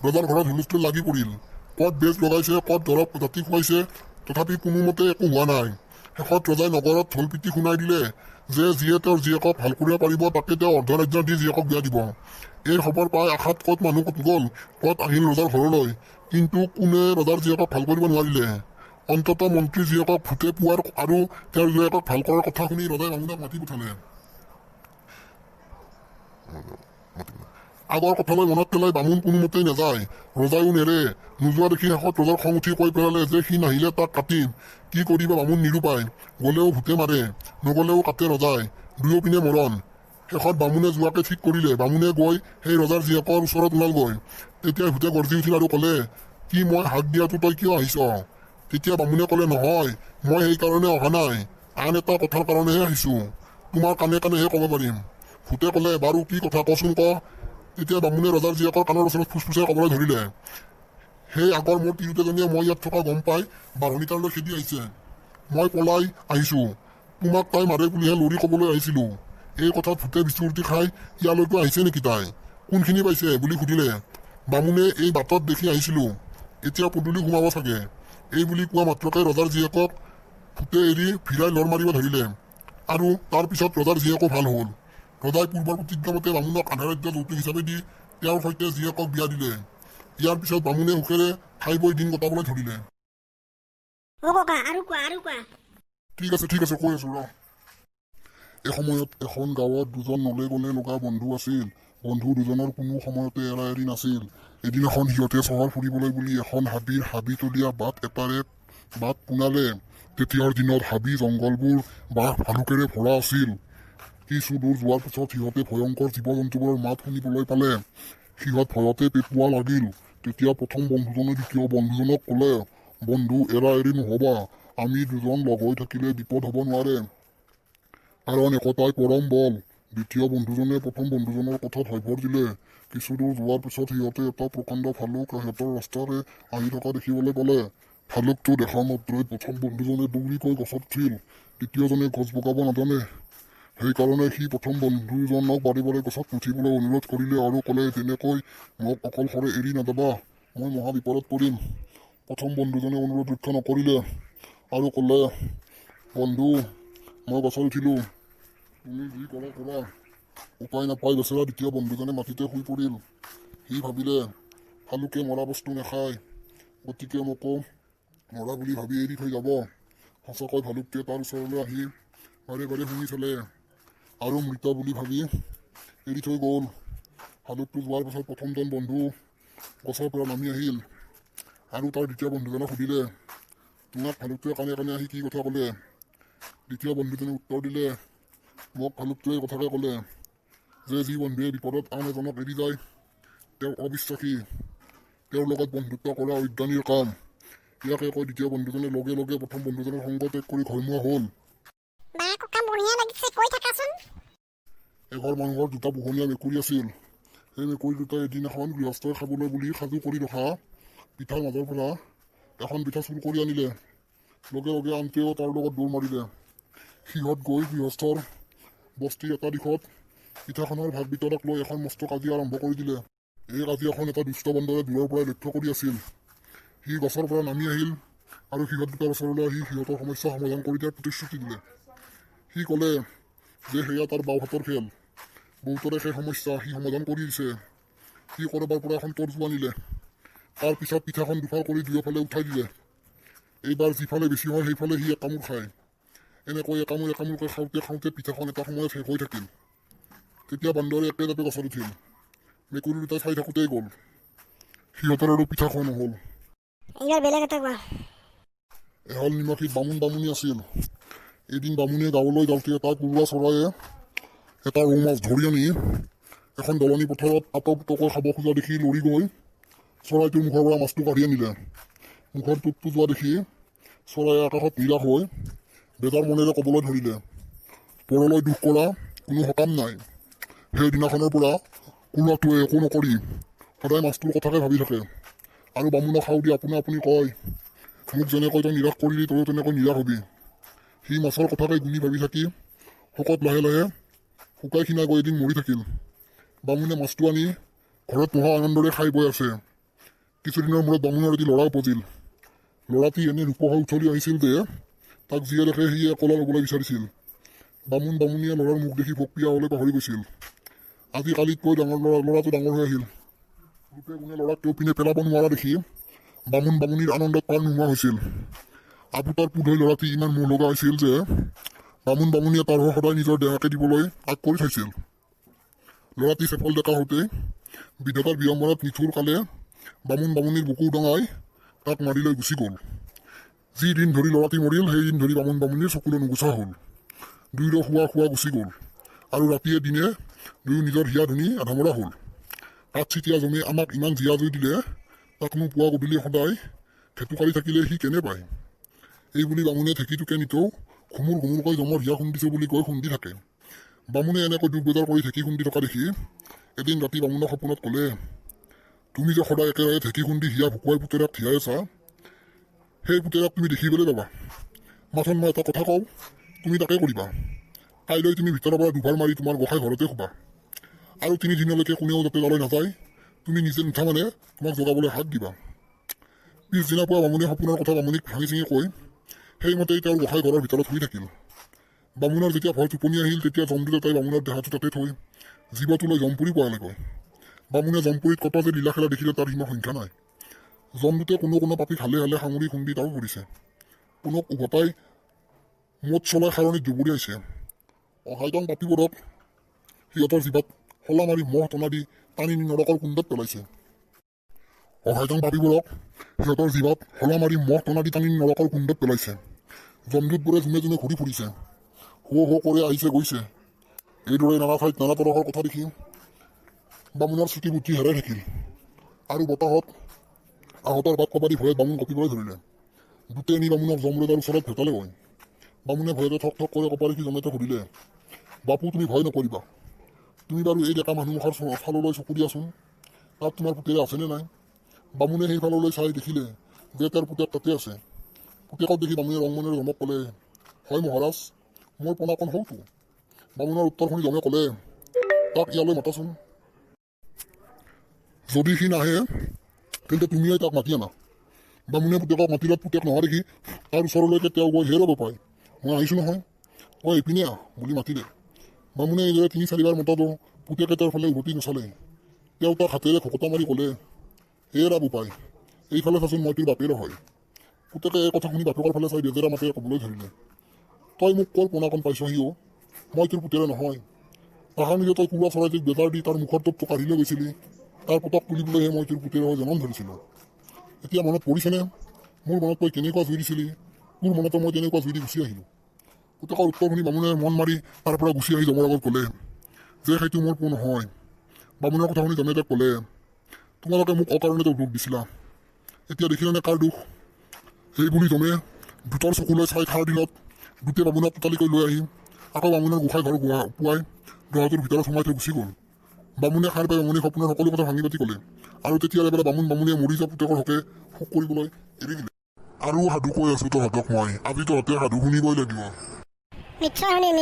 B: ৰজাৰ ঘৰত হুলস্থুল লাগি পৰিল ক'ত বেজ লগাইছে ক'ত দৰৱ জাতি খুৱাইছে তথাপি কোনোমতে একো হোৱা নাই শেষত ৰজাই নগৰত ঢোল পিটি শুনাই দিলে যে যিয়ে তেওঁৰ জীয়েকক ভাল কৰিব পাৰিব তাকে তেওঁ অৰ্ধৰাজ্য দি জীয়েকক বিয়া দিব এই খবৰ পাই আশাত ক'ত মানুহ ক'ত গ'ল ক'ত আহিল ৰজাৰ ঘৰলৈ কিন্তু কোনে ৰজাৰ জীয়েকক ভাল কৰিব নোৱাৰিলে অন্ততঃ মন্ত্ৰী জীয়েকক ভূতে পোৱাৰ আৰু তেওঁৰ জীয়েকক ভাল কৰাৰ কথা শুনি ৰজাই বামুণক মাতি পঠালে আগৰ কথালৈ মনত পেলাই বামুণ কোনোমতেই নাযায় ৰজাইও নেৰে নোযোৱা দেখি শেষত ৰজাৰ খং উঠি কৈ পেলালে যে সি নাহিলে তাক কাটিম কি কৰিবা বামুণ নিৰূপায় গ'লেও ভূতে মাৰে নগ'লেও কাটে ৰজাই দুয়োপিনে মৰণ শেষত বামুণে যোৱাকে ঠিক কৰিলে বামুণে গৈ সেই ৰজাৰ জীয়েকৰ ওচৰত ওলালগৈ তেতিয়া ভূতে গৰ্জি উঠিল আৰু ক'লে কি মই হাক দিয়াটো তই কিয় আহিছ তেতিয়া বামুণে ক'লে নহয় মই সেইকাৰণে অহা নাই আন এটা কথাৰ কাৰণেহে আহিছোঁ তোমাৰ কাণে কাণেহে ক'ব পাৰিম ভূতে ক'লে বাৰু কি কথা কচোন ক তেতিয়া বামুণে ৰজাৰ জীয়েকৰ কাণৰ ওচৰত ফুচফুচাই ক'বলৈ ধৰিলে সেই আগৰ মোৰ তিৰোতাজনীয়ে মই ইয়াত থকা গম পাই বাঢ়নিটালৈ খেদি আহিছে মই পলাই আহিছোঁ তোমাক তাই মাৰে বুলিহে লৰি ক'বলৈ আহিছিলোঁ এই কথাত ভূতে বিচুৰ্তি খাই ইয়ালৈকে আহিছে নেকি তাই কোনখিনি পাইছে বুলি সুধিলে বামুণে এই বাটত দেখি আহিছিলোঁ এতিয়া পদূলি সোমাব চাগে এই বুলি কোৱা মাত্ৰকে ৰজাৰ জীয়েকক ভূতে এৰি ভিৰাই লৰ মাৰিব ধৰিলে আৰু তাৰ পিছত ৰজাৰ জীয়েকো ভাল হ'ল ৰজাই পূৰ্বৰ প্ৰতিজ্ঞামতে বামুণক আধা ৰাজ্য যৌতুক হিচাপে দি তেওঁৰ সৈতে জীয়েকক বিয়া দিলে ইয়াৰ পিছত বামুণে সুখেৰে খাই বৈ দিন কটাবলৈ ধৰিলে
A: ককা আৰু কোৱা
B: ঠিক আছে কৈ আছো ৰ এসময়ত এখন গাঁৱত দুজন নলে গলে লগা বন্ধু আছিল বন্ধু দুজনৰ কোনো সময়তে এৰা এৰি নাছিল এদিনাখন সিহঁতে চহৰ ফুৰিবলৈ বুলি এখন হাবিৰ হাবিতলীয়া বাট এটাৰে বাট পোনালে তেতিয়াৰ দিনত হাবি জংঘলবোৰ বাঘ ভালুকেৰে ভৰা আছিল কিছু দূৰ যোৱাৰ পিছত সিহঁতে ভয়ংকৰ জীৱ জন্তুবোৰৰ মাত শুনিবলৈ পালে সিহঁত ভয়তে পেপুৱা লাগিল তেতিয়া প্ৰথম বন্ধুজনে দ্বিতীয় বন্ধুজনক ক'লে বন্ধু এৰা এৰি নহ'বা আমি দুজন লগ হৈ থাকিলে বিপদ হ'ব নোৱাৰে কাৰণ একতাই পৰম বল দ্বিতীয় বন্ধুজনে প্ৰথম বন্ধুজনৰ কথাত হয়ভৰ দিলে কিছু দূৰ যোৱাৰ পিছত সিহঁতে এটা প্ৰকাণ্ড ভালুক সিহঁতৰ ৰাস্তাৰে আহি থকা দেখিবলৈ পালে ভালুকটো দেখা মাত্ৰই প্ৰথম বন্ধুজনে দৌৰিকৈ গছত উঠিল দ্বিতীয়জনে গছ বগাব নাজানে সেইকাৰণে সি প্ৰথম বন্ধুজনক বাৰে বাৰে গছত উঠিবলৈ অনুৰোধ কৰিলে আৰু ক'লে যেনেকৈ মোক অকলশৰে এৰি নাযাবা মই মহা বিপদত পৰিম প্ৰথম বন্ধুজনে অনুৰোধ ৰক্ষা নকৰিলে আৰু ক'লে বন্ধু মই গছত উঠিলোঁ তুমি যি কৰা কৰা উপায় নাপাই বেচেৰা দ্বিতীয় বন্ধুজনে মাটিতে শুই পৰিল সি ভাবিলে ভালুকে মৰা বস্তু নাখায় গতিকে মোকো মৰা বুলি ভাবি এৰি থৈ যাব সঁচাকৈ ভালুকটোৱে তাৰ ওচৰলৈ আহি বাৰে বাৰে শুনি চালে আৰু মৃত বুলি ভাবি এৰি থৈ গ'ল ভালুকটো যোৱাৰ পাছত প্ৰথমজন বন্ধু গছৰ পৰা নামি আহিল আৰু তাৰ দ্বিতীয় বন্ধুজনক সুধিলে তোমাক ভালুকটোৱে কাণে কাণে আহি কি কথা ক'লে দ্বিতীয় বন্ধুজনে উত্তৰ দিলে মোক ভালুকটোৱে কথাকে ক'লে যে যি বন্ধুৱে বিপদত আন এজনক এৰি যায় তেওঁ অবিশ্বাসী তেওঁৰ লগত বন্ধুত্ব কৰা অজ্ঞানীৰ কাম ইয়াকে কৈ দ্বিতীয় বন্ধুজনে লগে লগে প্ৰথম বন্ধুজনৰ সংগ ত্যাগ কৰি ঘৰমুৱা হ'ল এঘৰ মানুহৰ দুটা পোহনীয়া মেকুৰী আছিল সেই মেকুৰী দুটাই এদিনাখন গৃহস্থই খাবলৈ বুলি সাজু কৰি ৰখা পিঠাৰ মাজৰ পৰা এখন পিঠা চুৰ কৰি আনিলে লগে লগে আনটোৱেও তাৰ লগত দৌৰ মাৰিলে সিহঁত গৈ গৃহস্থৰ বস্তিৰ এটা দিশত পিঠাখনৰ ভাগ বিতৰক লৈ এখন মস্ত কাজিয়া আৰম্ভ কৰি দিলে এই কাজিয়াখন এটা দুষ্ট বন্দৰে দূৰৰ পৰাই লক্ষ্য কৰি আছিল সি গছৰ পৰা নামি আহিল আৰু সিহঁত দুটাৰ ওচৰলৈ আহি সিহঁতৰ সমস্যা সমাধান কৰি দিয়াৰ প্ৰতিশ্ৰুতি দিলে সি ক'লে যে সেয়া তাৰ বাওঁ হাতৰ খেল বহুতৰে সেই সমস্যা সি সমাধান কৰি দিছে সি ক'ৰবাৰ পৰা এখন তৰ্জু আনিলে তাৰ পিছত পিঠাখন দুফাল কৰি দুয়োফালে উঠাই দিলে এইবাৰ যিফালে বেছি হয় সেইফালে সি একামোৰ খায় এনেকৈ একামোৰকৈ খাওঁতে খাওঁতে পিঠাখন এটা সময়ত শেষ হৈ থাকিল তেতিয়া বান্দৰে একেজাপে গছত উঠিল মেকুৰী দুটাই চাই থাকোঁতেই গ'ল সিহঁতৰ আৰু পিঠা খোৱা নহ'ল এহাল নিমাখিত বামুণী আছিল এদিন বামুণে গাঁৱলৈ যাওঁতে এটা কুৰুৱা চৰায়ে এটা ৰৌ মাছ ধৰি আনি এখন দলনি পথাৰত আটক খাব খোজা দেখি লৰি গৈ চৰাইটোৰ মুখৰ পৰা মাছটো কাঢ়ি আনিলে মুখৰ টোপটো যোৱা দেখি চৰাইয়ে আকাশত নিৰাশ হৈ বেজাৰ মনেৰে ক'বলৈ ধৰিলে পৰলৈ দুখ কৰা কোনো সকাম নাই সেইদিনাখনৰ পৰা কুৰুৱাটোৱে একো নকৰি সদায় মাছটোৰ কথাকে ভাবি থাকে আৰু বামুণক সাও দি আপোনা আপুনি কয় মোক যেনেকৈ তই নিৰাশ কৰিলি তয়ো তেনেকৈ নিৰাশ হবি সি মাছৰ কথাকে গুণি ভাবি থাকি শকত লাহে লাহে শুকাই খিনাই গৈ এদিন মৰি থাকিল বামুণে মাছটো আনি ঘৰত মহা আনন্দৰে খাই বৈ আছে। কিছুদিনৰ মূৰত বামুণৰ এটি ল'ৰা উপজিল। ল'ৰাটি এনে ৰূপহা উঠলি আহিছিল যে তাক যিয়ে দেখে সিয়ে কলা ল'বলৈ বিচাৰিছিল। বামুণীয়ে ল'ৰাৰ মুখ দেখি ভোক পিয়া হ'লে পাহৰি গৈছিল। আজি কালিতকৈ ল'ৰাটো ডাঙৰ হৈ আহিল। ৰূপে গুণে ল'ৰাক তেওঁ পিনে পেলাব নোৱাৰা দেখি বামুণীৰ আনন্দত পাৰ নোহোৱা হৈছিল। আপুতাৰ পুত হৈ ল'ৰাটি ইমান মোহ লগা হৈছিল যে বামুণীয়ে তাৰ হৈ সদায় নিজৰ দেহাকে দিবলৈ আগ কৰি থৈছিল। ল'ৰাটি চেপল ডেকা হওঁতে বিধাতাৰ বিড়ম্বনাত নিঠুৰ কালে বামুণীৰ বুকু ডঙাই তাক মাৰি লৈ গুচি গ'ল। যি দিন ধৰি ল'ৰাটি মৰিল সেই দিন ধৰি বামুণীৰ চকুলৈ নুগুচা হ'ল। দুয়োৰে খোৱা গুচি গ'ল আৰু ৰাতিয়ে দিনে দুয়ো নিজৰ হিয়া ধুনি আধামৰা হ'ল। পাত চিতিয়া জমে আমাক ইমান জীয়া জুই দিলে তাকনো পুৱা গধূলি সদায় ঠেটুকাৰি থাকিলে সি কেনে পায়। এই বুলি বামুণে ঢেঁকীটোকে নিতৌ ঘুমুৰকৈ জমৰ হিয়া খুন্দিছে বুলি কৈ খুন্দি থাকে। বামুণে এনেকৈ দুখ বেজাৰ কৰি ঢেঁকী খুন্দি থকা দেখি এদিন ৰাতি বামুণক সপোনত ক'লে, তুমি যে সদায় একেৰাহে ঢেঁকী খুন্দি হিয়া ভুকুৱাই পুতেৰাক থিয়াই আছা, সেই পুতেৰাক তুমি দেখিবলৈ পাবা। মাথন মই এটা কথা কওঁ, তুমি তাকে কৰিবা। কাইলৈ তুমি ভিতৰৰ পৰা দুবাৰ মাৰি তোমাৰ গোসাঁই ঘৰতে শুবা আৰু 3 দিনলৈকে কোনেও যাতে তালৈ নাযায়। তুমি নিজে নুঠা মানে তোমাক জগাবলৈ হাক দিবা। পিছদিনা পুৱা বামুণীয়ে সপোনৰ কথা বামুণীক ভাঙি চিঙি কৈ সেইমতেই তেওঁৰ গোসাঁই ঘৰৰ ভিতৰত শুই থাকিল। বামুণৰ যেতিয়া ভয় টোপনি আহিল তেতিয়া জমদূতে তাই বামুণৰ দেহাটো তাতে থৈ জীৱটোলৈ জমপুৰি পোৱালেগৈ। বামুণে জমপুৰিত কত যে লীলা খেলা দেখিলে তাৰ সীমা সংখ্যা নাই। জমদূতে কোনো পাপীক হালে সাঙুৰি খুন্দি তাও কৰিছে। কোনোক উভতাই মদ চলাই সাৰণিত জুবুৰিয়াইছে। অহাইতং পাপীবোৰক সিহঁতৰ জিভাত শলা মাৰি মহ টনা দি টানি নি নৰকৰ কুণ্ডত পেলাইছে। জমদূতবোৰে যোনে ঘূৰি ফুৰিছে, হো কৰি আহিছে গৈছে। এইদৰে নানা ঠাইত নানা তৰহৰ কথা দেখি বামুণৰ চুটি বুদ্ধি হেৰাই থাকিল আৰু বতাহত আহতৰ বাট কবাদি ভয়ত বামুণ কঁপিবলৈ ধৰিলে। দুটে নি বামুণক জমৰোডৰ ওচৰত ভেটালেগৈ। বামুণে ভয়তে ঠক কৰি কপাল সি জমেতে সুধিলে, বাপু তুমি ভয় নকৰিবা, তুমি বাৰু এই ডেকা মানুহমখাৰ ফাললৈ চকু দিয়াচোন, তাত তোমাৰ পুতেৰে আছেনে নাই। বামুণে সেই ফাললৈ চাই দেখিলে যে তাৰ পুতেক তাতে আছে। পুতেকক দেখি বামুণে ৰংমনেৰে জমক ক'লে, হয় মহাৰাজ, মোৰ পোনাকণ হওঁতো। বামুণৰ উত্তৰ শুনি জমে ক'লে, তাক ইয়ালৈ মাতাচোন। যদি সি নাহে তেন্তে তুমিয়ে তাক মাতি আনা। বামুণে পুতেকক মাতিলত পুতেক নহা দেখি তাৰ ওচৰলৈকে তেওঁ গৈ হেৰব পায়, মই আহিছোঁ নহয়, তই এইপিনে আহ বুলি মাতিলে। বামুণে এইদৰে 3-4বাৰ মতাতো পুতেকে তেওঁৰ ফালে উভতি নচালে। তেওঁ তাক হাতেৰে ঘোকটা মাৰি ক'লে, হেৰা বোপাই, এইফালে চাচোন মই তোৰ বাপেৰে হয়। পুতেকে এই কথা শুনি বাপেকৰ ফালে চাই বেজেৰা মাতেৰে ক'বলৈ ধৰিলে, তই মোক ক'ৰ পোনাকণ পাইছহি অ', মই তোৰ পুতেৰে নহয়। তাহাৰ নিজে তই কুকুৰা চৰাইটোক বেজাৰ দি তাৰ মুখৰ টোপটো কাঢ়িলৈ গৈছিলি, তাৰ পতক তুলিবলৈহে মই তোৰ পুতেৰে হৈ জনম ধৰিছিলোঁ। এতিয়া মনত পৰিছেনে মোৰ মনত তই কেনেকুৱা জুই দিছিলি, তোৰ মনতো মই তেনেকুৱা জুই দি গুচি আহিলোঁ। পুতেকৰ উত্তৰ শুনি বামুণে মন মাৰি তাৰ পৰা গুচি আহি জমৰ আগত ক'লে যে সেইটো মোৰ পো নহয়। বামুণৰ কথা শুনি জমে তাক ক'লে, তোমালোকে মোক অকাৰণতে দুখ দিছিলা, এতিয়া দেখিলানে কাৰ দুখ। সেই বুলি জমে দুটাৰ চকুলৈ চাই খাৰ দিনত দুটে বামুণক কোটালিকৈ লৈ আহি আকৌ বামুণৰ গোসাঁই ঘৰ পুৱাই দৰাটোৰ ভিতৰত সোমাই থৈ গুচি গ'ল। বামুণে সাৰ পাই বামুণে সপোনৰ সকলো কথা ভাঙি পাতি ক'লে আৰু তেতিয়াৰ এবাৰ বামুণীয়ে মৰি যোৱা পুতেকৰ হকে শোক কৰিবলৈ এৰি দিলে। আৰু সাধু কৈ আছো তহঁতক মই, আজি তহঁতে সাধু শুনিবই লাগিব।
A: নিশ্চয় শুনিম,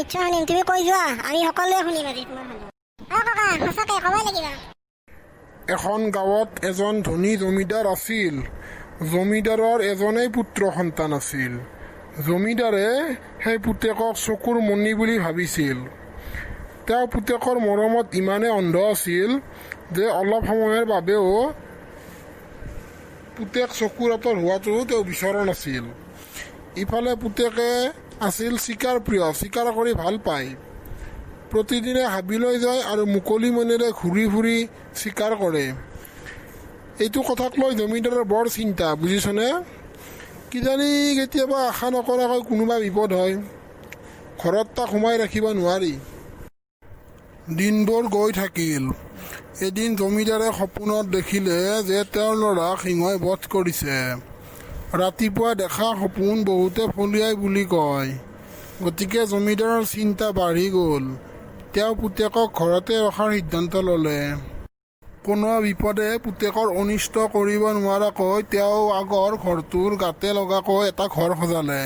A: তুমি কৈ যোৱা, আমি সকলোৱে শুনিম আজি তোমাৰ সাধু। ককা সঁচাকে ক'বই লাগিব।
C: এখন গাঁৱত এজন ধনী জমিদাৰ আছিল। জমিদাৰৰ এজনেই পুত্ৰ সন্তান আছিল। জমিদাৰে সেই পুতেকক চকুৰ মণি বুলি ভাবিছিল। তেওঁ পুতেকৰ মৰমত ইমানেই অন্ধ আছিল যে অলপ সময়ৰ বাবেও পুতেক চকুৰ আঁতৰ হোৱাটো তেওঁ বিচৰা নাছিল। ইফালে পুতেকে আছিল চিকাৰ প্ৰিয়, চিকাৰ কৰি ভাল পায়। প্ৰতিদিনে হাবিলৈ যায় আৰু মুকলি মনেৰে ঘূৰি ফুৰি চিকাৰ কৰে। এইটো কথাক লৈ জমিদাৰৰ বৰ চিন্তা, বুজিছনে। কিজানি কেতিয়াবা আশা নকৰাকৈ কোনোবা বিপদ হয়, ঘৰত তাক সোমাই ৰাখিব নোৱাৰি। দিনবোৰ গৈ থাকিল। এদিন জমিদাৰে সপোনত দেখিলে যে তেওঁৰ ল'ৰাক সিংহই বধ কৰিছে। ৰাতিপুৱা দেখা সপোন বহুতে ফলিয়াই বুলি কয়, গতিকে জমিদাৰৰ চিন্তা বাঢ়ি গ'ল। তেওঁ পুতেকক ঘৰতে ৰখাৰ সিদ্ধান্ত ল'লে। কোনো বিপদে পুতেকৰ অনিষ্ট কৰিব নোৱাৰাকৈ তেওঁ আগৰ ঘৰটোৰ গাতে লগাকৈ এটা ঘৰ সজালে।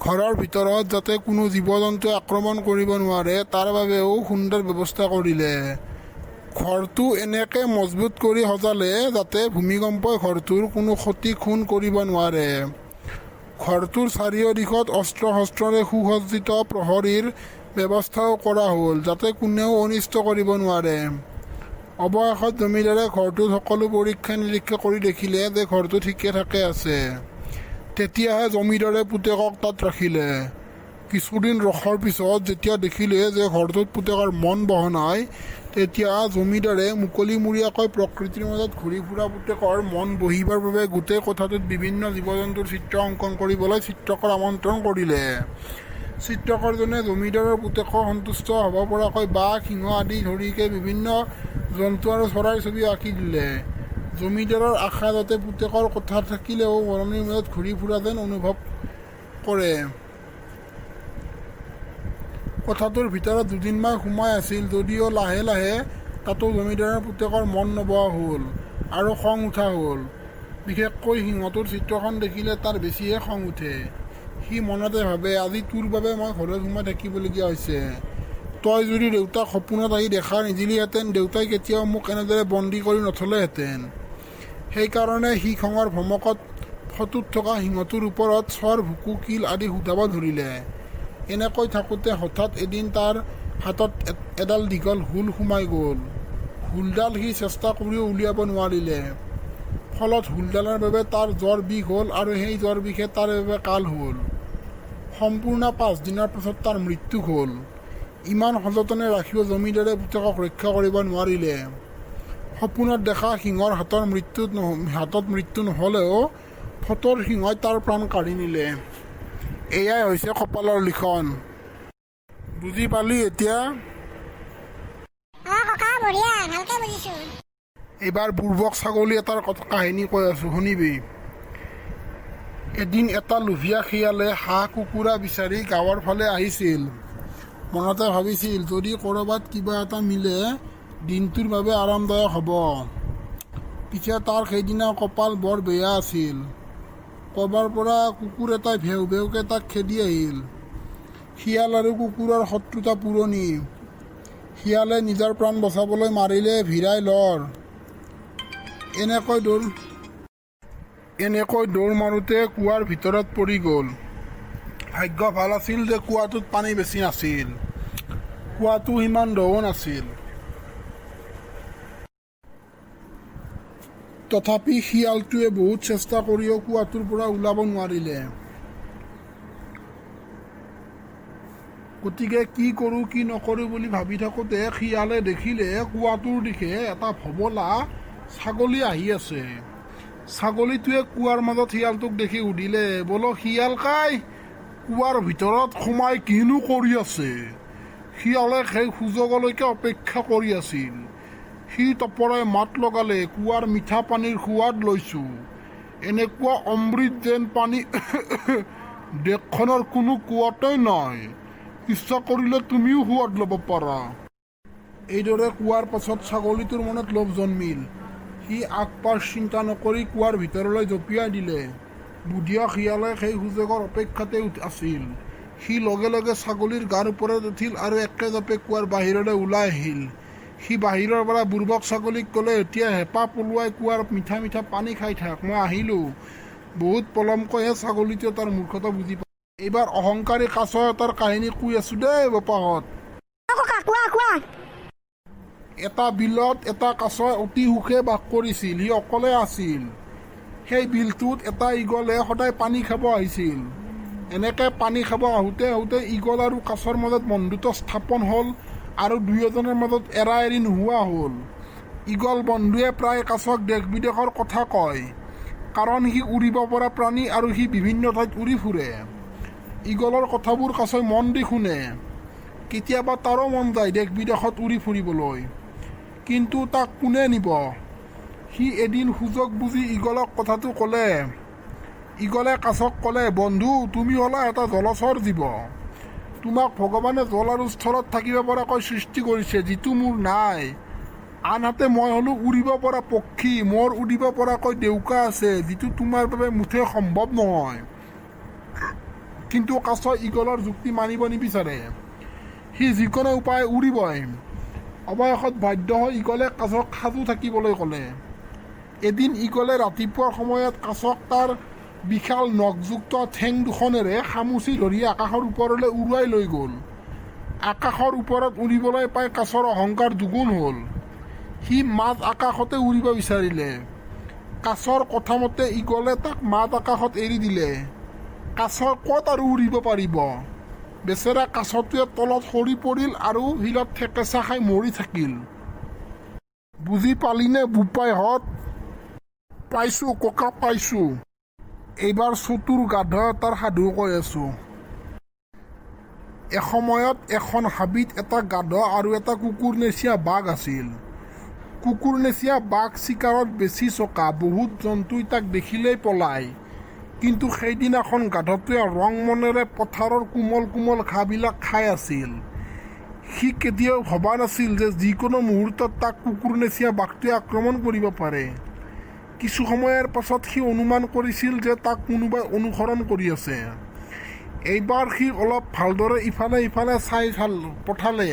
C: ঘৰৰ ভিতৰত যাতে কোনো জীৱ জন্তুৱে আক্ৰমণ কৰিব নোৱাৰে তাৰ বাবেও সুন্দৰ ব্যৱস্থা কৰিলে। ঘৰটো এনেকৈ মজবুত কৰি সজালে যাতে ভূমিকম্পই ঘৰটোৰ কোনো ক্ষতি খুন কৰিব নোৱাৰে। ঘৰটোৰ চাৰিওদিশত অস্ত্ৰ শস্ত্ৰৰে সুসজ্জিত প্ৰহৰীৰ ব্যৱস্থাও কৰা হ'ল যাতে কোনেও অনিষ্ট কৰিব নোৱাৰে। অৱশেষত জমিদাৰে ঘৰটোত সকলো পৰীক্ষা নিৰীক্ষা কৰি দেখিলে যে ঘৰটো ঠিকে ঠাকে আছে। তেতিয়াহে জমিদাৰে পুতেকক তাত ৰাখিলে। কিছুদিন ৰখাৰ পিছত যেতিয়া দেখিলে যে ঘৰটোত পুতেকৰ মন বহা নাই, তেতিয়া জমিদাৰে মুকলিমূৰীয়াকৈ প্ৰকৃতিৰ মাজত ঘূৰি ফুৰা পুতেকৰ মন বহিবৰ বাবে গোটেই কোঠাটোত বিভিন্ন জীৱ জন্তুৰ চিত্ৰ অংকন কৰিবলৈ চিত্ৰকৰ আমন্ত্ৰণ কৰিলে। চিত্ৰকৰজনে জমিদাৰৰ পুতেকক সন্তুষ্ট হ'ব পৰাকৈ বাঘ, সিংহ আদি ধৰিকে বিভিন্ন জন্তু আৰু চৰাইৰ ছবি আঁকি দিলে। জমিদাৰৰ আশা যাতে পুতেকৰ কোঠাত থাকিলেও বৰণিৰ মাজত ঘূৰি ফুৰা যেন অনুভৱ কৰে। কোঠাটোৰ ভিতৰত দুদিনমান সোমাই আছিল যদিও লাহে লাহে তাতো জমিদাৰৰ পুতেকৰ মন নবহা হ'ল আৰু খং উঠা হ'ল। বিশেষকৈ সিংহটোৰ চিত্ৰখন দেখিলে তাৰ বেছিহে খং উঠে। সি মনতে ভাবে, আজি তোৰ বাবে মই ঘৰত সোমাই থাকিবলগীয়া হৈছে। তই যদি দেউতাক সপোনত আহি দেখা নিদিলিহেঁতেন, দেউতাই কেতিয়াও মোক এনেদৰে বন্দী কৰি নথলেহেঁতেন। সেইকাৰণে সি খঙৰ ভমকত ফটোত থকা সিংহটোৰ ওপৰত চৰ, ভুকু, কিল আদি সোধাব ধৰিলে। এনেকৈ থাকোঁতে হঠাৎ এদিন তাৰ হাতত এডাল দীঘল হুল সোমাই গ'ল। হুলডাল সি চেষ্টা কৰিও উলিয়াব নোৱাৰিলে। ফলত হুলডালৰ বাবে তাৰ জ্বৰ বিষ হ'ল আৰু সেই জ্বৰ বিষে তাৰ বাবে কাল হ'ল। সম্পূৰ্ণ 5 দিনৰ পাছত তাৰ মৃত্যু হ'ল। ইমান সযতনে ৰাখিও জমিদাৰে পুতেকক ৰক্ষা কৰিব নোৱাৰিলে। সপোনত দেখা সিংহৰ হাতত মৃত্যু নহ'লেও ফটোৰ সিংহই তাৰ প্ৰাণ কাঢ়ি নিলে। এয়াই হৈছে কপালৰ লিখন। বুজি পালি এতিয়া?
A: ককা বঢ়িয়া, ভালকে বুজিছো।
C: এইবাৰ বুৰ্বক ছাগলী এটাৰ কাহিনী কৈ আছোঁ, শুনিবি। এদিন এটা লোভীয়া শিয়ালে হাঁহ কুকুৰা বিচাৰি গাঁৱৰ ফালে আহিছিল। মনতে ভাবিছিল, যদি ক'ৰবাত কিবা এটা মিলে দিনটোৰ বাবে আৰামদায়ক হ'ব। পিছে তাৰ সেইদিনা কপাল বৰ বেয়া আছিল। ক'ৰবাৰ পৰা কুকুৰ এটাই ভেউ ভেউকৈ তাক খেদি আহিল। শিয়াল আৰু কুকুৰৰ শত্ৰুতা পুৰণি। শিয়ালে নিজৰ প্ৰাণ বচাবলৈ মাৰিলে ভিৰাই লৰ। এনেকৈ দৌৰ মাৰোঁতে কুৱাৰ ভিতৰত পৰি গ'ল। ভাগ্য ভাল আছিল যে কুৱাটোত পানী বেছি নাছিল। কুৱাটো সিমান দও নাছিল। তথাপি শিয়ালটোৱে বহুত চেষ্টা কৰিও কুৱাটোৰ পৰা ওলাব নোৱাৰিলে। গতিকে কি কৰোঁ কি নকৰোঁ বুলি ভাবি থাকোঁতে শিয়ালে দেখিলে কুৱাটোৰ দিশে এটা ভবলা ছাগলী আহি আছে। ছাগলীটোৱে কুৱাৰ মাজত শিয়ালটোক দেখি সুধিলে, বোলো শিয়াল কাই, কুৱাৰ ভিতৰত সোমাই কিনো কৰি আছে? শিয়ালে সেই সুযোগলৈকে অপেক্ষা কৰি আছিল। সি তপৰাই মাত লগালে, কুৱাৰ মিঠা পানীৰ সোৱাদ লৈছোঁ। এনেকুৱা অমৃত যেন পানী দেশখনৰ কোনো কুৱাতেই নাই। ইচ্ছা কৰিলে তুমিও সোৱাদ ল'ব পাৰা। এইদৰে কোৱাৰ পাছত ছাগলীটোৰ মনত লোভ জন্মিল। সি আগপাছ চিন্তা নকৰি কুৱাৰ ভিতৰলৈ জঁপিয়াই দিলে। বুধিয়া শিয়ালে সেই সুযোগৰ অপেক্ষাতে আছিল। সি লগে লগে ছাগলীৰ গাৰ ওপৰত উঠিল আৰু একে জাপে কুৱাৰ বাহিৰলৈ ওলাই আহিল। সি বাহিৰৰ পৰা বুৰ্বক ছাগলীক ক'লে, এতিয়া হেঁপাহ পলোৱাই কুৱাৰ মিঠা মিঠা পানী খাই থাক, মই আহিলোঁ। বহুত পলমকৈহে ছাগলীটোৱে তাৰ মূৰ্খতা বুজি পায়। এইবাৰ অহংকাৰী কাছ এটাৰ কাহিনী কৈ আছোঁ দেই বাপাহঁত। এটা বিলত এটা কাছই অতি সুখে বাস কৰিছিল। সি অকলে আছিল। সেই বিলটোত এটা ঈগলে সদায় পানী খাব আহিছিল। এনেকৈ পানী খাব আহোঁতে আহোঁতে ঈগল আৰু কাছৰ মাজত বন্ধুত্ব স্থাপন হ'ল আৰু দুয়োজনৰ মাজত এৰা এৰি নোহোৱা হ'ল। ঈগল বন্ধুৱে প্ৰায় কাছক দেশ বিদেশৰ কথা কয়, কাৰণ সি উৰিব পৰা প্ৰাণী আৰু সি বিভিন্ন ঠাইত উৰি ফুৰে। ঈগলৰ কথাবোৰ কাছই মন দি শুনে। কেতিয়াবা তাৰো মন যায় দেশ বিদেশত উৰি ফুৰিবলৈ, কিন্তু তাক কোনে নিব? সি এদিন সুযোগ বুজি ঈগলক কথাটো ক'লে। ঈগলে কাছক ক'লে, বন্ধু, তুমি হ'লা এটা জলচৰ জীৱ। তোমাক ভগৱানে জল আৰু স্থলত থাকিব পৰাকৈ সৃষ্টি কৰিছে, যিটো মোৰ নাই। আনহাতে মই হ'লোঁ উৰিব পৰা পক্ষী। মোৰ উৰিব পৰাকৈ ডেউকা আছে, যিটো তোমাৰ বাবে মুঠে সম্ভৱ নহয়। কিন্তু কাছই ঈগলৰ যুক্তি মানিব নিবিচাৰে। সি যিকোনো উপায় উৰিবই। অৱশেষত বাধ্য হৈ ইগলে কাছক সাজু থাকিবলৈ ক'লে। এদিন ইগলে ৰাতিপুৱাৰ সময়ত কাছক তাৰ বিশাল নখযুক্ত ঠেং দুখনেৰে খামুচি ধৰি আকাশৰ ওপৰলৈ উৰুৱাই লৈ গ'ল। আকাশৰ ওপৰত উৰিবলৈ পাই কাছৰ অহংকাৰ দুগুণ হ'ল। সি মাজ আকাশতে উৰিব বিচাৰিলে। কাছৰ কথামতে ইগলে তাক মাজ আকাশত এৰি দিলে। কাছ ক'ত আৰু উৰিব পাৰিব। বেচেৰা কাছটোৱে তলত সৰি পৰিল আৰু শিলত ঠেকেচা খাই মৰি থাকিল। বুজি পালিনে বোপাইহঁত? পাইছোঁ ককা পাইছোঁ। এইবাৰ চতুৰ গাধ এটাৰ সাধু কৈ আছোঁ। এসময়ত এখন হাবিত এটা গাধ আৰু এটা কুকুৰনেচীয়া বাঘ আছিল। কুকুৰনেচীয়া বাঘ চিকাৰত বেছি চকা, বহুত জন্তুই তাক দেখিলেই পলায়। কিন্তু সেইদিনাখন গাধটোৱে ৰং মনেৰে পথাৰৰ কোমল কোমল ঘাঁহবিলাক খাই আছিল। সি কেতিয়াও ভবা নাছিল যে যিকোনো মুহূৰ্তত তাক কুকুৰনেচীয়া বাঘটোৱে আক্ৰমণ কৰিব পাৰে। কিছু সময়ৰ পাছত সি অনুমান কৰিছিল যে তাক কোনোবাই অনুসৰণ কৰি আছে। এইবাৰ সি অলপ ভালদৰে ইফালে সিফালে চাই পঠালে।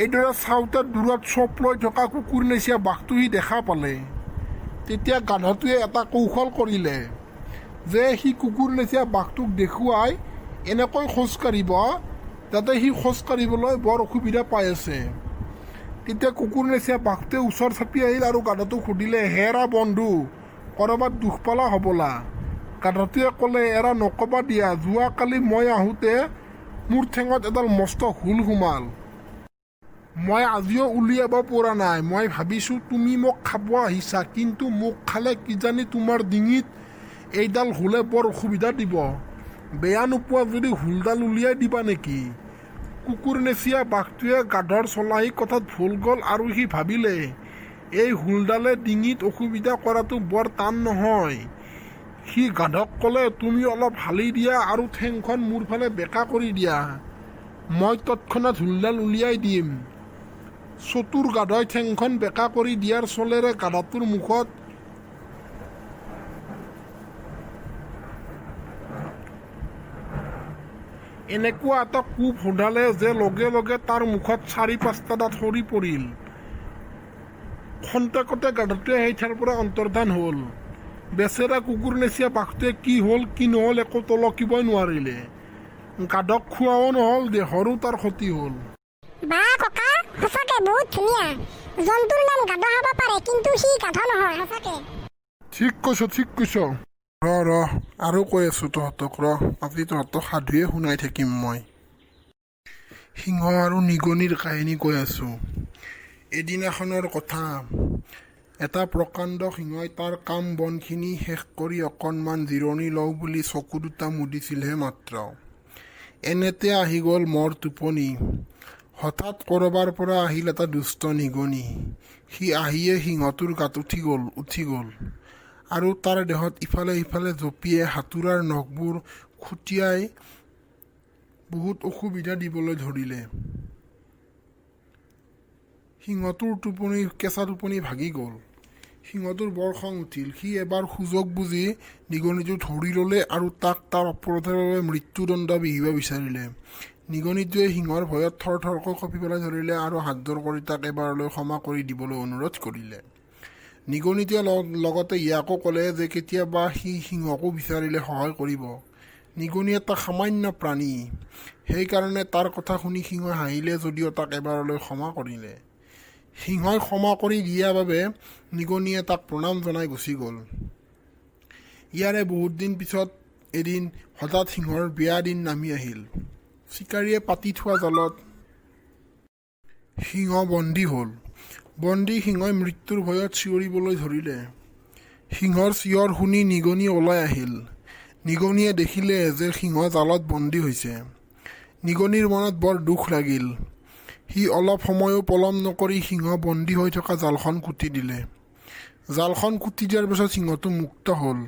C: এইদৰে চাওঁতে দূৰত চপ লৈ থকা কুকুৰনেচীয়া বাঘটো সি দেখা পালে। তেতিয়া গাধটোৱে এটা কৌশল কৰিলে যে সি কুকুৰনেচীয়া বাঘটোক দেখুৱাই এনেকৈ খোজকাঢ়িব যাতে সি খোজকাঢ়িবলৈ বৰ অসুবিধা পাই আছে। তেতিয়া কুকুৰনেচীয়া বাঘটোৱে ওচৰ চাপি আহিল আৰু গাধটোক সুধিলে, হেৰা বন্ধু, ক'ৰবাত দুখ পালা হ'বলা? গাধটোৱে ক'লে, এৰা নক'বা দিয়া, যোৱাকালি মই আহোঁতে মোৰ ঠেঙত এডাল মস্ত হুল সোমাল। মই আজিও উলিয়াব পৰা নাই। মই ভাবিছোঁ তুমি মোক খাব আহিছা, কিন্তু মোক খালে কিজানি তোমাৰ ডিঙিত এইডাল হুলে বৰ অসুবিধা দিব। বেয়া নোপোৱা যদি হুলডাল উলিয়াই দিবা নেকি? কুকুৰনেচীয়া বাঘটোৱে গাধৰ চলাহী কথাত ভুল গ'ল আৰু সি ভাবিলে, এই হুলডালে ডিঙিত অসুবিধা কৰাটো বৰ টান নহয়। সি গাধক ক'লে, তুমি অলপ হালি দিয়া আৰু ঠেংখন মোৰ ফালে বেকা কৰি দিয়া, মই তৎক্ষণাত হুলডাল উলিয়াই দিম। চতুৰ গাধই ঠেংখন বেকা কৰি দিয়াৰ চলেৰে গাধাটোৰ মুখত এনেকুৱা এটা কোব সোধালে যে লগে লগে তাৰ মুখত ৪-৫টা দাঁত সৰি পৰিল। খন্তেকতে গাধটোৱে সেই ঠাইৰ পৰা অন্তৰ্ধান হ'ল। বেচেৰা কুকুৰনেচীয়া বাঘটোৱে কি হ'ল কি নহ'ল একো তলকিবই নোৱাৰিলে। গাধক খোৱাও নহ'ল, দেহৰো তাৰ ক্ষতি হ'ল।
A: বা ককা, সঁচাকে বহুত ধুনীয়া। জন্তুৰ নাম গাধ হ'ব পাৰে, কিন্তু সি গাধ নহয়, সঁচাকে।
C: ঠিক কৈছ। ৰ আৰু কৈ আছোঁ তহঁতক, আজি তহঁতক সাধুৱে শুনাই থাকিম মই। সিংহ আৰু নিগনিৰ কাহিনী কৈ আছোঁ। এদিনাখনৰ কথা। এটা প্ৰকাণ্ড সিংহই তাৰ কাম বনখিনি শেষ কৰি অকণমান জিৰণি লওঁ বুলি চকু দুটা মুদিছিলহে মাত্ৰ। এনেতে আহি গ'ল মোৰ টোপনি। হঠাৎ ক'ৰবাৰ পৰা আহিল এটা দুষ্ট নিগনি। সি আহিয়ে সিংহটোৰ গাত উঠি গ'ল আৰু তাৰ দেহত ইফালে সিফালে জঁপিয়াই হাতোৰাৰ নখবোৰ খুটিয়াই বহুত অসুবিধা দিবলৈ ধৰিলে। সিংহটোৰ কেঁচা টোপনি ভাগি গ'ল। সিংহটোৰ বৰ খং উঠিল। সি এবাৰ সুযোগ বুজি নিগনিটো ধৰি ল'লে আৰু তাক তাৰ অপৰাধৰ বাবে মৃত্যুদণ্ড বিহিব বিচাৰিলে। নিগনিটোৱে সিংহৰ ভয়ত থৰথৰকৈ কঁপি পেলাই ধৰিলে আৰু হাতযোৰ কৰি তাক এবাৰলৈ ক্ষমা কৰি দিবলৈ অনুৰোধ কৰিলে। নিগনিটোৱে লগতে ইয়াকো ক'লে যে কেতিয়াবা সি সিংহকো বিচাৰিলে সহায় কৰিব। নিগনি এটা সামান্য প্ৰাণী, সেইকাৰণে তাৰ কথা শুনি সিংহই হাঁহিলে যদিও তাক এবাৰলৈ ক্ষমা কৰিলে। সিংহই ক্ষমা কৰি দিয়াৰ বাবে নিগনিয়ে তাক প্ৰণাম জনাই গুচি গ'ল। ইয়াৰে বহুত দিন পিছত এদিন হঠাৎ সিংহৰ বেয়া দিন নামি আহিল। চিকাৰীয়ে পাতি থোৱা জালত সিংহ বন্দী হ'ল। সিংহই মৃত্যুৰ ভয়ত চিঞৰিবলৈ ধৰিলে। সিংহৰ চিঞৰ শুনি নিগনি ওলাই আহিল। নিগনিয়ে দেখিলে যে সিংহ জালত বন্দী হৈছে। নিগনিৰ মনত বৰ দুখ লাগিল। সি অলপ সময়ো পলম নকৰি সিংহ বন্দী হৈ থকা জালখন কুটি দিলে। জালখন কুটি দিয়াৰ পিছত সিংহটো মুক্ত হ'ল।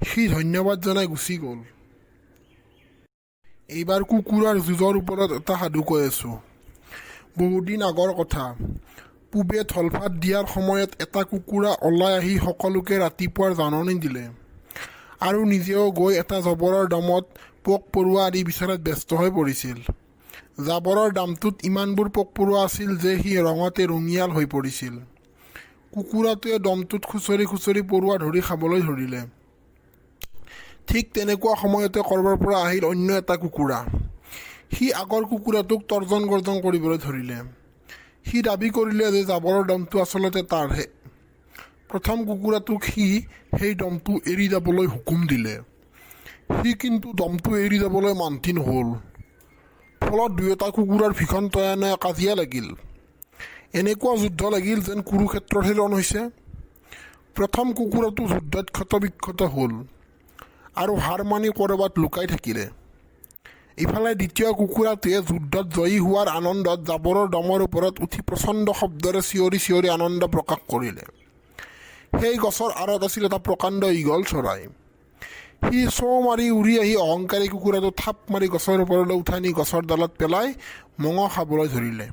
C: সি ধন্যবাদ জনাই গুচি গ'ল। এইবাৰ কুকুৰৰ যুঁজৰ ওপৰত এটা সাধু কৈ আছোঁ। বহুদিন আগৰ কথা। পূবে ধলফাট দিয়াৰ সময়ত এটা কুকুৰা ওলাই আহি সকলোকে ৰাতিপুৱাৰ জাননী দিলে আৰু নিজেও গৈ এটা জবৰৰ দামত পোক পৰুৱা আদি বিচৰাত ব্যস্ত হৈ পৰিছিল। জাবৰৰ দামটোত ইমানবোৰ পোক পৰুৱা আছিল যে সি ৰঙতে ৰঙিয়াল হৈ পৰিছিল। কুকুৰাটোৱে দমটোত খুচৰি খুচৰি পৰুৱা ধৰি খাবলৈ ধৰিলে। ঠিক তেনেকুৱা সময়তে ক'ৰবাৰ পৰা আহিল অন্য এটা কুকুৰা। সি আগৰ কুকুৰাটোক তৰ্জন গৰ্জন কৰিবলৈ ধৰিলে। সি দাবী কৰিলে যে জাবৰৰ দমটো আচলতে তাৰহে। প্ৰথম কুকুৰাটোক সি সেই দমটো এৰি যাবলৈ হুকুম দিলে। সি কিন্তু দমটো এৰি যাবলৈ মান্তি নহ'ল। ফলত দুয়োটা কুকুৰাৰ ভীষণ তয়ানয়া কাজিয়া লাগিল। এনেকুৱা যুদ্ধ লাগিল যেন কুৰুক্ষেত্ৰতহে ৰণ হৈছে। প্ৰথম কুকুৰাটো যুদ্ধত ক্ষতবিক্ষত হ'ল আৰু হাৰ মানি ক'ৰবাত লুকাই থাকিলে। ইফালে দ্বিতীয় কুকুৰাটোৱে যুদ্ধত জয়ী হোৱাৰ আনন্দত জাবৰৰ দমৰ ওপৰত উঠি প্ৰচণ্ড শব্দৰে চিঞৰি চিঞৰি আনন্দ প্ৰকাশ কৰিলে। সেই গছৰ আঁৰত আছিল এটা প্ৰকাণ্ড ঈগল চৰাই। সি চৌ মাৰি উৰি আহি অহংকাৰী কুকুৰাটো থাপ মাৰি গছৰ ওপৰলৈ উঠাই নি গছৰ ডালত পেলাই মঙহ খাবলৈ ধৰিলে।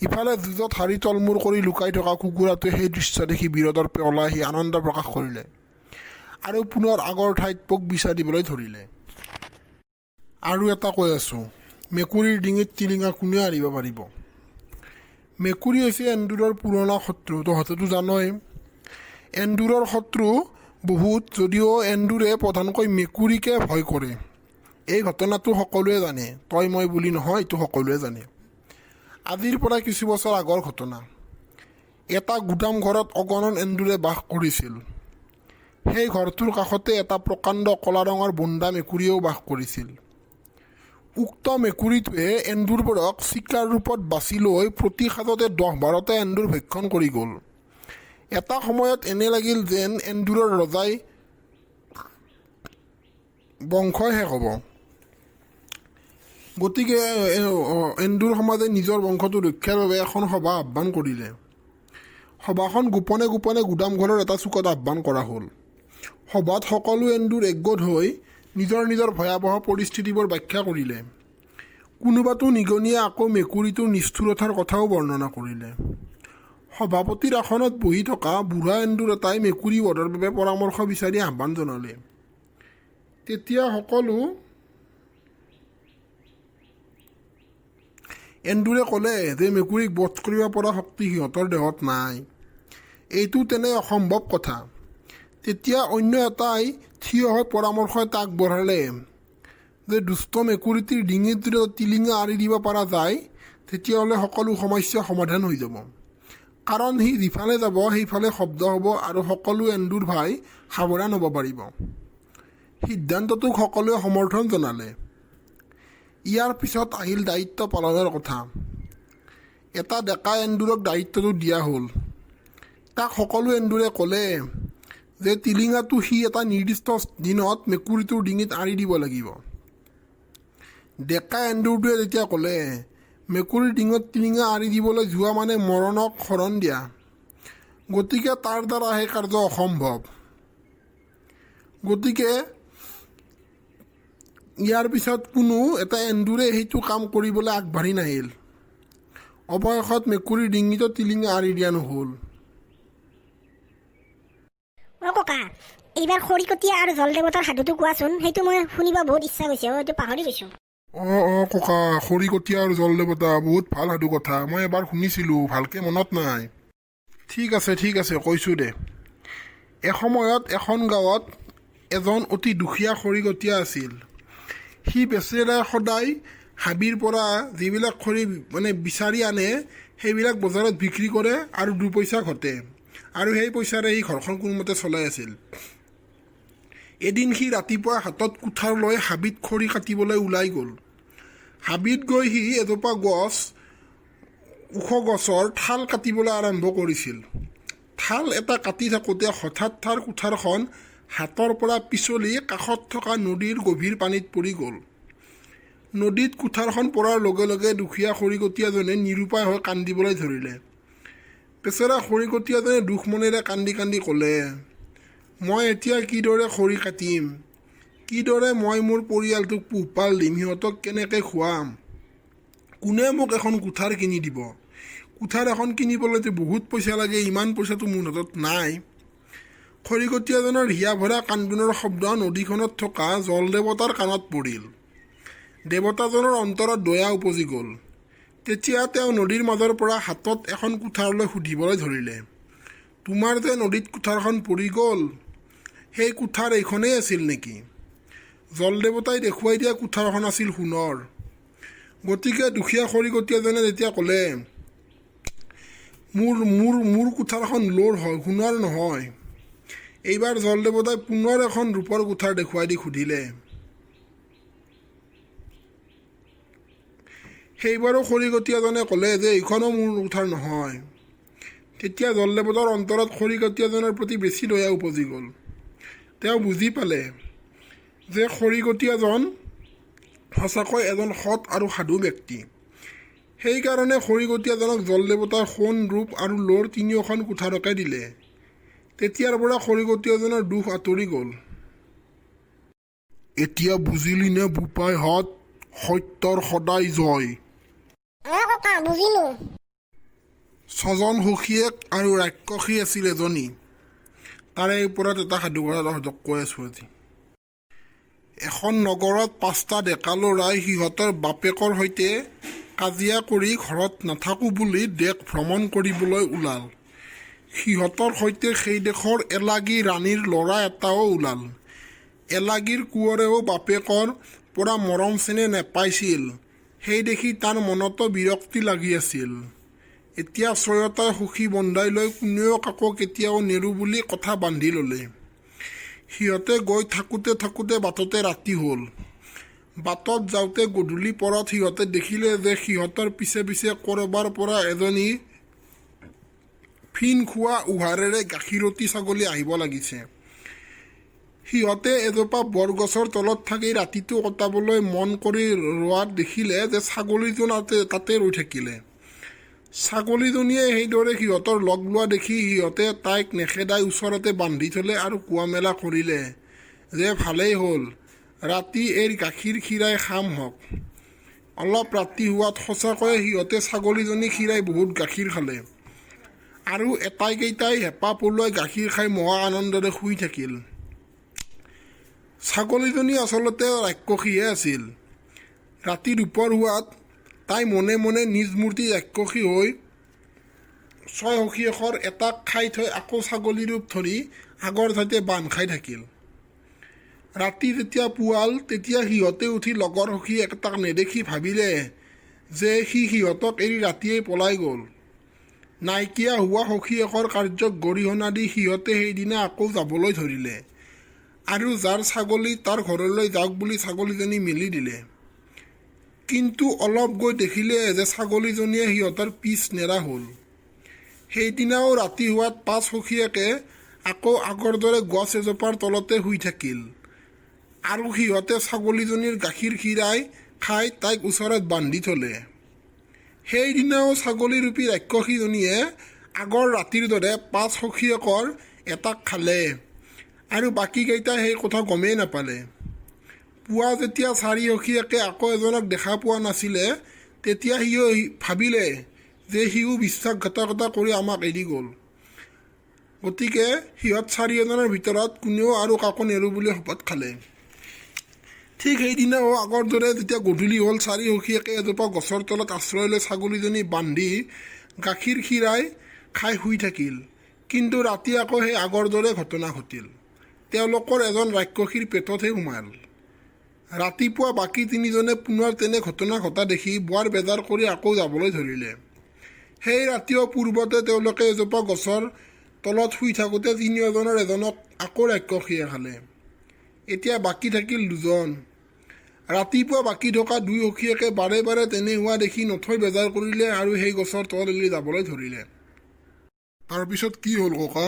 C: ইফালে যুঁজত হাৰি তলমূৰ কৰি লুকাই থকা কুকুৰাটোৱে সেই দৃশ্য দেখি বিৰদৰ্পে ওলাই আহি আনন্দ প্ৰকাশ কৰিলে আৰু পুনৰ আগৰ ঠাইত পোক বিচাৰিবলৈ ধৰিলে। আৰু এটা কৈ আছোঁ, মেকুৰীৰ ডিঙিত টিলিঙা কোনে আঁৰিব পাৰিব? মেকুৰী হৈছে এন্দুৰৰ পুৰণা শত্ৰু, তহঁতেতো জানই। এন্দুৰৰ শত্ৰু বহুত, যদিও এন্দুৰে প্ৰধানকৈ মেকুৰীকে ভয় কৰে। এই ঘটনাটো সকলোৱে জানে, তই মই বুলি নহয়, এইটো সকলোৱে জানে। আজিৰ পৰা কিছু বছৰ আগৰ ঘটনা। এটা গুদাম ঘৰত অগণন এন্দুৰে বাস কৰিছিল। সেই ঘৰটোৰ কাষতে এটা প্ৰকাণ্ড কলা ৰঙৰ বুন্দা মেকুৰীয়েও বাস কৰিছিল। উক্ত মেকুৰীটোৱে এন্দুৰবোৰক চিকাৰ ৰূপত বাছি লৈ প্ৰতি সাজতে 10-12টা এন্দুৰ ভক্ষণ কৰি গ'ল। এটা সময়ত এনে লাগিল যেন এন্দুৰৰ ৰজাই বংশই শেষ হ'ব। গতিকে এন্দুৰ সমাজে নিজৰ বংশটো ৰক্ষাৰ বাবে এখন সভা আহ্বান কৰিলে। সভাখন গোপনে গোপনে গুদামঘৰৰ এটা চুকত আহ্বান কৰা হ'ল। সভাত সকলো এন্দুৰ একগোট হৈ নিজৰ নিজৰ ভয়াৱহ পৰিস্থিতিবোৰ ব্যাখ্যা কৰিলে। কোনোবাটো নিগনিয়ে আকৌ মেকুৰীটোৰ নিষ্ঠুৰতাৰ কথাও বৰ্ণনা কৰিলে। সভাপতিৰ আসনত বহি থকা বুঢ়া এন্দুৰ এটাই মেকুৰী বধৰ বাবে পৰামৰ্শ বিচাৰি আহ্বান জনালে। তেতিয়া সকলো এন্দুৰে ক'লে যে মেকুৰীক বধ কৰিব পৰা শক্তি সিহঁতৰ দেহত নাই। এইটো তেনে অসম্ভৱ কথা। তেতিয়া অন্য এটাই থিয় হৈ পৰামৰ্শ এটা আগবঢ়ালে যে দুষ্ট মেকুৰীটিৰ ডিঙিত যদি টিলিঙা আঁৰি দিব পৰা যায়, তেতিয়াহ'লে সকলো সমস্যা সমাধান হৈ যাব। কাৰণ সি যিফালে যাব সেইফালে শব্দ হ'ব আৰু সকলো এন্দুৰ ভাই সাৱধান হ'ব পাৰিব। সিদ্ধান্তটোক সকলোৱে সমৰ্থন জনালে। ইয়াৰ পিছত আহিল দায়িত্ব পালনৰ কথা। এটা ডেকা এন্দুৰক দায়িত্বটো দিয়া হ'ল। তাক সকলো এন্দুৰে ক'লে যে টিলিঙাটো সি এটা নিৰ্দিষ্ট দিনত মেকুৰীটোৰ ডিঙিত আঁৰি দিব লাগিব। ডেকা এন্দুৰটোৱে তেতিয়া ক'লে, মেকুৰীৰ ডিঙত টিলিঙা আঁৰি দিবলৈ যোৱা মানে মৰণক শৰণ দিয়া। গতিকে তাৰ দ্বাৰা সেই কাৰ্য অসম্ভৱ। গতিকে ইয়াৰ পিছত কোনো এটা এন্দুৰে সেইটো কাম কৰিবলৈ আগবাঢ়ি নাহিল। অৱশেষত মেকুৰীৰ ডিঙিতো টিলিঙা আঁৰি দিয়া নহ'ল।
A: অ' ককা, এইবাৰ খৰিকটীয়া আৰু জল দেৱতাৰ সাধুটো কোৱাচোন, সেইটো মই শুনিব বহুত ইচ্ছা গৈছে। এইটো পাহৰি গৈছোঁ।
C: অঁ ককা, খৰিকটীয়া আৰু জল দেৱতা বহুত ভাল সাধু কথা। মই এবাৰ শুনিছিলোঁ, ভালকৈ মনত নাই। ঠিক আছে কৈছোঁ দে। এসময়ত এখন গাঁৱত এজন অতি দুখীয়া খৰিকটীয়া আছিল। সি বেচেৰাই সদায় হাবিৰ পৰা যিবিলাক খৰি বিচাৰি আনে, সেইবিলাক বজাৰত বিক্ৰী কৰে আৰু 2 পইচা ঘটে, আৰু সেই পইচাৰে সি ঘৰখন কোনোমতে চলাই আছিল। এদিন সি ৰাতিপুৱা হাতত কুঠাৰ লৈ হাবিত খৰি কাটিবলৈ ওলাই গ'ল। হাবিত গৈ সি এজোপা ওখ গছৰ ঠাল কাটিবলৈ আৰম্ভ কৰিছিল। ঠাল এটা কাটি থাকোঁতে হঠাৎ তাৰ কুঠাৰখন হাতৰ পৰা পিছলি কাষত থকা নদীৰ গভীৰ পানীত পৰি গ'ল। নদীত কুঠাৰখন পৰাৰ লগে লগে দুখীয়া খৰিকটীয়াজনে নিৰুপায় হৈ কান্দিবলৈ ধৰিলে। বেচেৰা খৰিকটীয়াজনে দুখ মনেৰে কান্দি কান্দি ক'লে, মই এতিয়া কিদৰে খৰি কাটিম? কিদৰে মই মোৰ পৰিয়ালটোক পোহপাল দিম? সিহঁতক কেনেকৈ খুৱাম? কোনে মোক এখন কুঠাৰ কিনি দিব? কুঠাৰ এখন কিনিবলৈতো বহুত পইচা লাগে, ইমান পইচাটো মোৰ হাতত নাই। খৰিকটীয়াজনৰ হিয়া ভৰা কান্দোনৰ শব্দ নদীখনত থকা জল দেৱতাৰ কাণত পৰিল। দেৱতাজনৰ অন্তৰত দয়া উপজি গ'ল। তেতিয়া তেওঁ নদীৰ মাজৰ পৰা হাতত এখন কুঠাৰলৈ সুধিবলৈ ধৰিলে, তোমাৰ যে নদীত কুঠাৰখন পৰি গ'ল, সেই কুঠাৰ এইখনেই আছিল নেকি? জলদেৱতাই দেখুৱাই দিয়া কুঠাৰখন আছিল সোণৰ। গতিকে দুখীয়া খৰিকটীয়াজনে যেতিয়া ক'লে, মোৰ মোৰ মোৰ কুঠাৰখন লোৰ হয়, সোণৰ নহয়, এইবাৰ জলদেৱতাই পুনৰ এখন ৰূপৰ কুঠাৰ দেখুৱাই দি সুধিলে। সেইবাৰো খৰিকটীয়াজনে ক'লে যে এইখনো মোৰ কুঠাৰ নহয়। তেতিয়া জলদেৱতাৰ অন্তৰত খৰিকটীয়াজনৰ প্ৰতি বেছি দয়া উপজি গ'ল। তেওঁ বুজি পালে যে খৰিকটীয়াজন সঁচাকৈ এজন সৎ আৰু সাধু ব্যক্তি। সেইকাৰণে খৰিকটীয়াজনক জলদেৱতাৰ সোণ, ৰূপ আৰু লোৰ তিনিওখন কুঠাৰকে দিলে। তেতিয়াৰ পৰা খৰিকটীয়াজনৰ দুখ আঁতৰি গ'ল। এতিয়া বুজিলিনে বোপাইহঁত, সত্যৰ সদায় জয়।
A: ককা বুজিলো।
C: ছজন সখীয়েক আৰু ৰাক্ষসী আছিল এজনী। তাৰে ওপৰত এটা সাধুকথা তহঁতক কৈ আছোঁ আজি। এখন নগৰত 5টা ডেকা ল'ৰাই সিহঁতৰ বাপেকৰ সৈতে কাজিয়া কৰি ঘৰত নাথাকোঁ বুলি দেশ ভ্ৰমণ কৰিবলৈ ওলাল। সিহঁতৰ সৈতে সেই দেশৰ এলাগী ৰাণীৰ ল'ৰা এটাও ওলাল। এলাগীৰ কোঁৱৰেও বাপেকৰ পৰা মৰম চেনেহ নেপাইছিল। সেই দেখি তাৰ মনতো বিৰক্তি লাগি আছিল। এতিয়া 6টাই সখী বন্ধাই লৈ কোনেও কাকো কেতিয়াও নেৰো বুলি কথা বান্ধি ল'লে। সিহঁতে গৈ থাকোঁতে বাটতে ৰাতি হ'ল। বাটত যাওঁতে গধূলি পৰত সিহঁতে দেখিলে যে সিহঁতৰ পিছে পিছে ক'ৰবাৰ পৰা এজনী ফিন খোৱা উহাৰেৰে গাখীৰতী ছাগলী আহিব লাগিছে। সিহঁতে এজোপা বৰগছৰ তলত থাকি ৰাতিটো কটাবলৈ মন কৰি ৰোৱাত দেখিলে যে ছাগলীজন তাতে ৰৈ থাকিলে। ছাগলীজনীয়ে সেইদৰে সিহঁতৰ লগ লোৱা দেখি সিহঁতে তাইক নেখেদাই ওচৰতে বান্ধি থ'লে আৰু কোৱা মেলা কৰিলে যে ভালেই হ'ল, ৰাতি এই গাখীৰ খীৰাই খাম হওক। অলপ ৰাতি হোৱাত সঁচাকৈয়ে সিহঁতে ছাগলীজনী খীৰাই বহুত গাখীৰ খালে আৰু এটাইকেইটাই হেঁপাহ পলুৱাই গাখীৰ খাই মহা আনন্দৰে শুই থাকিল। ছাগলীজনী আচলতে ৰাক্ষসীহে আছিল। ৰাতি দুপৰ হোৱাত তাই মনে মনে নিজ মূৰ্তি ৰাক্ষসী হৈ 6 সখীয়েকৰ এটাক খাই থৈ আকৌ ছাগলী ৰূপ ধৰি আগৰ ঠাইতে বান্ধ খাই থাকিল। ৰাতি যেতিয়া পুৱাল তেতিয়া সিহঁতে উঠি লগৰ সখী এটাক নেদেখি ভাবিলে যে সিহঁতক এৰি ৰাতিয়েই পলাই গ'ল। নাইকিয়া হোৱা সখীয়েকৰ কাৰ্যক গৰিহণা দি সিহঁতে সেইদিনা আকৌ যাবলৈ ধৰিলে আৰু যাৰ ছাগলী তাৰ ঘৰলৈ যাওক বুলি ছাগলীজনী মেলি দিলে। কিন্তু অলপ গৈ দেখিলে যে ছাগলীজনীয়ে সিহঁতৰ পিছ নেৰা হ'ল। সেইদিনাও ৰাতি হোৱাত 5 সখীয়েকে আকৌ আগৰ দৰে গছ এজোপাৰ তলতে শুই থাকিল আৰু সিহঁতে ছাগলীজনীৰ গাখীৰ খীৰাই খাই তাইক ওচৰত বান্ধি থ'লে। সেইদিনাও ছাগলীৰূপী ৰাক্ষসীজনীয়ে আগৰ ৰাতিৰ দৰে 5 সখীয়েকৰ এটাক খালে আৰু বাকীকেইটাই সেই কথা গমেই নাপালে। পুৱা যেতিয়া 4 সখীয়েকে আকৌ এজনক দেখা পোৱা নাছিলে, তেতিয়া সিও ভাবিলে যে সিও বিশ্বাসঘাতকতা কৰি আমাক এৰি গ'ল। গতিকে সিহঁত 4জনৰ ভিতৰত কোনেও আৰু কাকো নেৰো বুলি শপত খালে। ঠিক সেইদিনাও আগৰ দৰে যেতিয়া গধূলি হ'ল, 4 সখীয়েকে এজোপা গছৰ তলত আশ্ৰয় লৈ ছাগলীজনী বান্ধি গাখীৰ খীৰাই খাই শুই থাকিল। কিন্তু ৰাতি আকৌ সেই আগৰ দৰে ঘটনা ঘটিল। তেওঁলোকৰ এজন ৰাক্ষসীৰ পেটতহে সোমাল। ৰাতিপুৱা বাকী 3জনে পুনৰ তেনে ঘটনা ঘটা দেখি বৰ বেজাৰ কৰি আকৌ যাবলৈ ধৰিলে। সেই ৰাতিও পূৰ্বতে তেওঁলোকে এজোপা গছৰ তলত শুই থাকোঁতে 3জনৰ এজনক আকৌ ৰাক্ষসীয়ে খালে। এতিয়া বাকী থাকিল 2জন। ৰাতিপুৱা বাকী থকা 2 সখীয়েকে বাৰে বাৰে তেনে হোৱা দেখি নথৈ বেজাৰ কৰিলে আৰু সেই গছৰ তল এৰি যাবলৈ ধৰিলে। তাৰপিছত কি হ'ল ককা?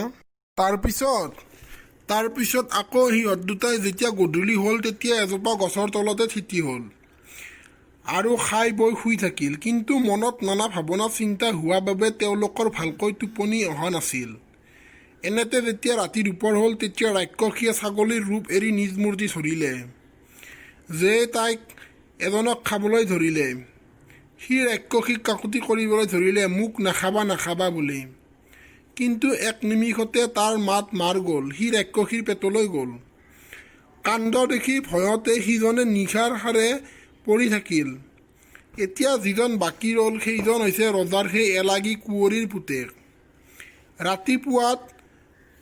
C: তাৰপিছত আকৌ সিহঁত দুটাই যেতিয়া গধূলি হ'ল তেতিয়া এজোপা গছৰ তলতে থিতি হ'ল আৰু খাই বৈ শুই থাকিল। কিন্তু মনত নানা ভাৱনা চিন্তা হোৱা বাবে তেওঁলোকৰ ভালকৈ টোপনি অহা নাছিল। এনেতে যেতিয়া ৰাতি দুপৰ হ'ল তেতিয়া ৰাক্ষসীয়ে ছাগলীৰ ৰূপ এৰি নিজ মূৰ্তি ধৰিলে যে তাইক এজনক খাবলৈ ধৰিলে। সি ৰাক্ষসীক কাকুতি কৰিবলৈ ধৰিলে, মোক নাখাবা বুলি। কিন্তু এক নিমিষতে তাৰ মাত মাৰ গ'ল। সি ৰাক্ষসীৰ পেটলৈ গ'ল। কাণ্ড দেখি ভয়তে সিজনে নিশাৰ সাৰে পৰি থাকিল। এতিয়া যিজন বাকী ৰ'ল সেইজন হৈছে ৰজাৰ সেই এলাগী কুঁৱৰীৰ পুতেক। ৰাতিপুৱাত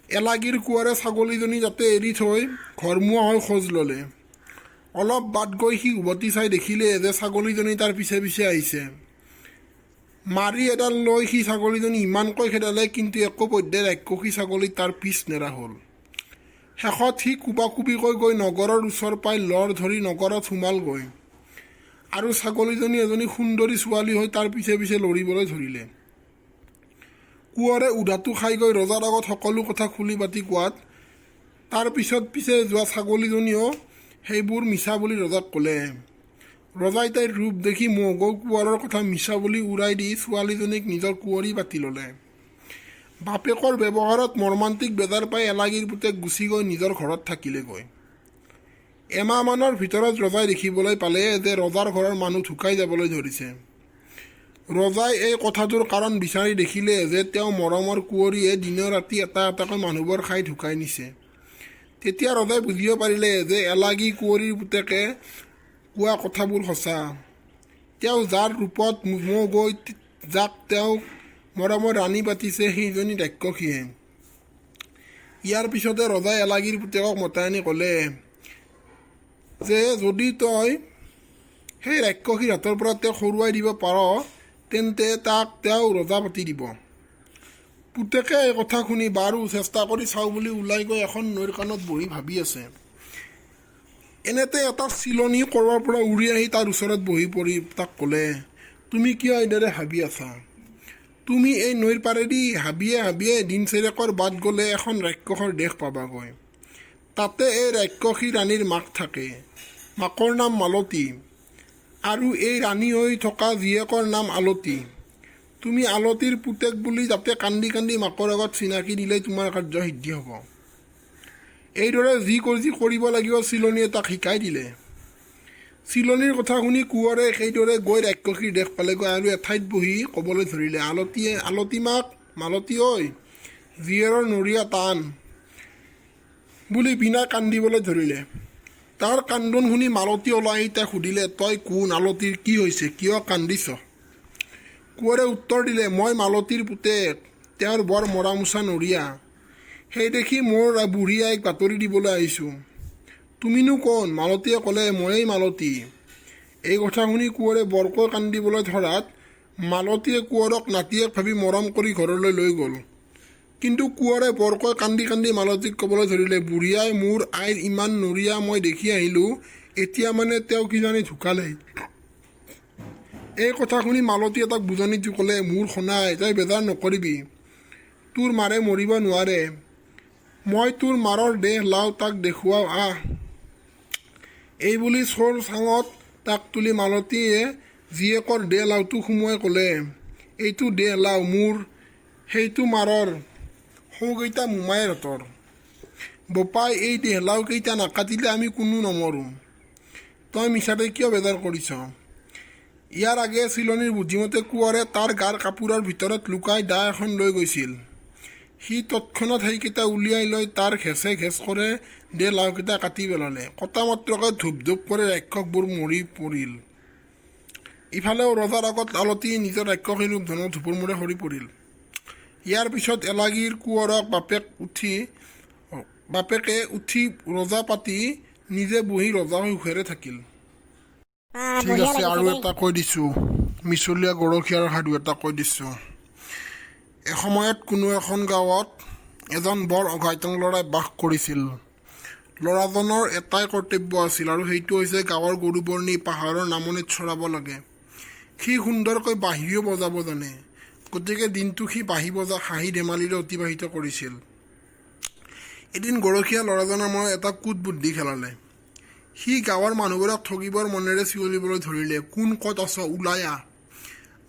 C: এলাগীৰ কোঁৱৰে ছাগলীজনী যাতে এৰি থৈ ঘৰমুৱা হৈ খোজ ল'লে। অলপ বাট গৈ সি উভতি চাই দেখিলে যে ছাগলীজনী তাৰ পিছে পিছে আহিছে। মাৰি এডাল লৈ সি ছাগলীজনী ইমানকৈ খেদালে, কিন্তু একো পধ্যে ৰাক্ষসী ছাগলী তাৰ পিছ নেৰা হ'ল। শেষত সি কোবাকুবিকৈ গৈ নগৰৰ ওচৰ পাই লৰ ধৰি নগৰত সোমালগৈ আৰু ছাগলীজনী এজনী সুন্দৰী ছোৱালী হৈ তাৰ পিছে পিছে লৰিবলৈ ধৰিলে। কোঁৱৰে উধাটো খাই গৈ ৰজাৰ আগত সকলো কথা খুলি পাতি কোৱাত তাৰ পিছত পিছে যোৱা ছাগলীজনীও সেইবোৰ মিছা বুলি ৰজাক ক'লে। ৰজাই তাইৰ ৰূপ দেখি মোহ গৈ কোঁৱৰৰ কথা মিছা বুলি উৰাই দি ছোৱালীজনীক নিজৰ কুঁৱৰী পাতি ল'লে। বাপেকৰ ব্যৱহাৰত মৰ্মান্তিক বেজাৰ পাই এলাগীৰ পুতেক গুচি গৈ নিজৰ ঘৰত থাকিলেগৈ। এমাহমানৰ ভিতৰত ৰজাই দেখিবলৈ পালে যে ৰজাৰ ঘৰৰ মানুহ ঢুকাই যাবলৈ ধৰিছে। ৰজাই এই কথাটোৰ কাৰণ বিচাৰি দেখিলে যে তেওঁ মৰমৰ কুঁৱৰীয়ে দিনে ৰাতি এটা এটাকৈ মানুহবোৰ খাই ঢুকাই নিছে। তেতিয়া ৰজাই বুজিব পাৰিলে যে এলাগী কুঁৱৰীৰ পুতেকে কোৱা কথাবোৰ সঁচা। তেওঁ যাৰ ৰূপত মোহ গৈ যাক তেওঁ মৰমৰ ৰাণী পাতিছে সেইজনী ৰাক্ষসীয়ে। ইয়াৰ পিছতে ৰজাই এলাগীৰ পুতেকক মতাই আনি ক'লে যে যদি তই সেই ৰাক্ষসীৰ হাতৰ পৰা তেওঁক সৰুৱাই দিব পাৰ তেন্তে তাক তেওঁ ৰজা পাতি দিব। পুতেকে এই কথা শুনি বাৰু চেষ্টা কৰি চাওঁ বুলি ওলাই গৈ এখন নৈৰ কাণত বহি ভাবি আছে। এনেতে এটা চিলনি ক'ৰবাৰ পৰা উৰি আহি তাৰ ওচৰত বহি পৰি তাক ক'লে, তুমি কিয় এইদৰে ভাবি আছা? তুমি এই নৈৰ পাৰেদি হাবিয়ে হাবিয়ে দিন চেৰেকৰ বাট গ'লে এখন ৰাক্ষসৰ দেশ পাবাগৈ। তাতে এই ৰাক্ষসী ৰাণীৰ মাক থাকে। মাকৰ নাম মালতী আৰু এই ৰাণী হৈ থকা জীয়েকৰ নাম আলতী। তুমি আলতীৰ পুতেক বুলি যাতে কান্দি কান্দি মাকৰ আগত চিনাকি দিলেই তোমাৰ কাৰ্য সিদ্ধি হ'ব। এইদৰে যি কৰিব লাগিব চিলনীয়ে তাক শিকাই দিলে। চিলনীৰ কথা শুনি কোঁৱৰে সেইদৰে গৈ ৰাক্ষসীৰ দেশ পালেগৈ আৰু এঠাইত বহি ক'বলৈ ধৰিলে, আলতী মাক, মালতী ঐ, জীয়েৰৰ নৰিয়া টান বুলি বিনা কান্দিবলৈ ধৰিলে। তাৰ কান্দোন শুনি মালতী ওলাই আহি তাক সুধিলে, তই কোন? আলতীৰ কি হৈছে? কিয় কান্দিছ? কোঁৱৰে উত্তৰ দিলে, মই মালতীৰ পুতেক, তেওঁৰ বৰ মৰামোচা নৰিয়া। সেই দেখি মোৰ বুঢ়ী আইক বাতৰি দিবলৈ আহিছোঁ। তুমিনো কোন? মালতীয়ে ক'লে, ময়েই মালতী। এই কথা শুনি কোঁৱৰে বৰকৈ কান্দিবলৈ ধৰাত মালতীয়ে কোঁৱৰক নাতিয়েক ভাবি মৰম কৰি ঘৰলৈ লৈ গ'ল। কিন্তু কোঁৱৰে বৰকৈ কান্দি কান্দি মালতীক ক'বলৈ ধৰিলে, বুঢ়ী আই, মোৰ আইৰ ইমান নৰিয়া মই দেখি আহিলোঁ, এতিয়া মানে তেওঁ কিজানি ঢুকালেই। এই কথা শুনি মালতীয়ে তাক বুজনি দি ক'লে, মোৰ সোণাই, তই বেজাৰ নকৰিবি, তোৰ মাৰে মৰিব নোৱাৰে। মই তোৰ মাৰৰ দেহ লাও, তাক দেখুৱাওঁ আহ। এই বুলি চোৰ চাঙত তাক তুলি মালতীয়ে জীয়েকৰ দেহ লাওটো সুমুৱাই ক'লে, এইটো দেহ লাও মোৰ, সেইটো মাৰৰ, সৌকেইটা মোমায়েৰহঁতৰ। বোপাই, এই দেহ লাও কেইটা নাকাটিলে আমি কোনো নমৰোঁ। তই মিছাতে কিয় বেজাৰ কৰিছ? ইয়াৰ আগে চিলনীৰ বুদ্ধিমতে কোঁৱৰে তাৰ গাৰ কাপোৰৰ ভিতৰত লুকাই দা এখন লৈ গৈছিল। সি তৎক্ষণাত সেইকেইটা উলিয়াই লৈ তাৰ ঘেঁচে ঘেঁচ কৰে দে লাওকেইটা কাটি পেলালে। কটা মাত্ৰকে ধূপ ধূপ কৰি ৰাক্ষসবোৰ মৰি পৰিল। ইফালেও ৰজাৰ আগত আলতী নিজৰ ৰাক্ষসী ৰূপ ধনৰ ধূপৰ মূৰে সৰি পৰিল। ইয়াৰ পিছত এলাগীৰ কোঁৱৰক বাপেকে উঠি ৰজা পাতি নিজে বহি ৰজা হৈ সুখেৰে থাকিল। ঠিক আছে, আৰু এটা কৈ দিছোঁ, মিছলীয়া গৰখীয়াৰ সাধু এটা কৈ দিছোঁ। এসময়ত কোনো এখন গাঁৱত এজন বৰ অঘাইতং ল'ৰাই বাস কৰিছিল। ল'ৰাজনৰ এটাই কৰ্তব্য আছিল আৰু সেইটো হৈছে গাঁৱৰ গৰুবোৰ নি পাহাৰৰ নামনিত চৰাব লাগে। সি সুন্দৰকৈ বাঁহীও বজাব জানে, গতিকে দিনটো সি বাঁহী বজা হাঁহি ধেমালিৰে অতিবাহিত কৰিছিল। এদিন গৰখীয়া ল'ৰাজনৰ মনত এটা কুট বুদ্ধি খেলালে। সি গাঁৱৰ মানুহবোৰক ঠগিবৰ মনেৰে চিঞৰিবলৈ ধৰিলে, কোন ক'ত আছ? ওলাই আহ,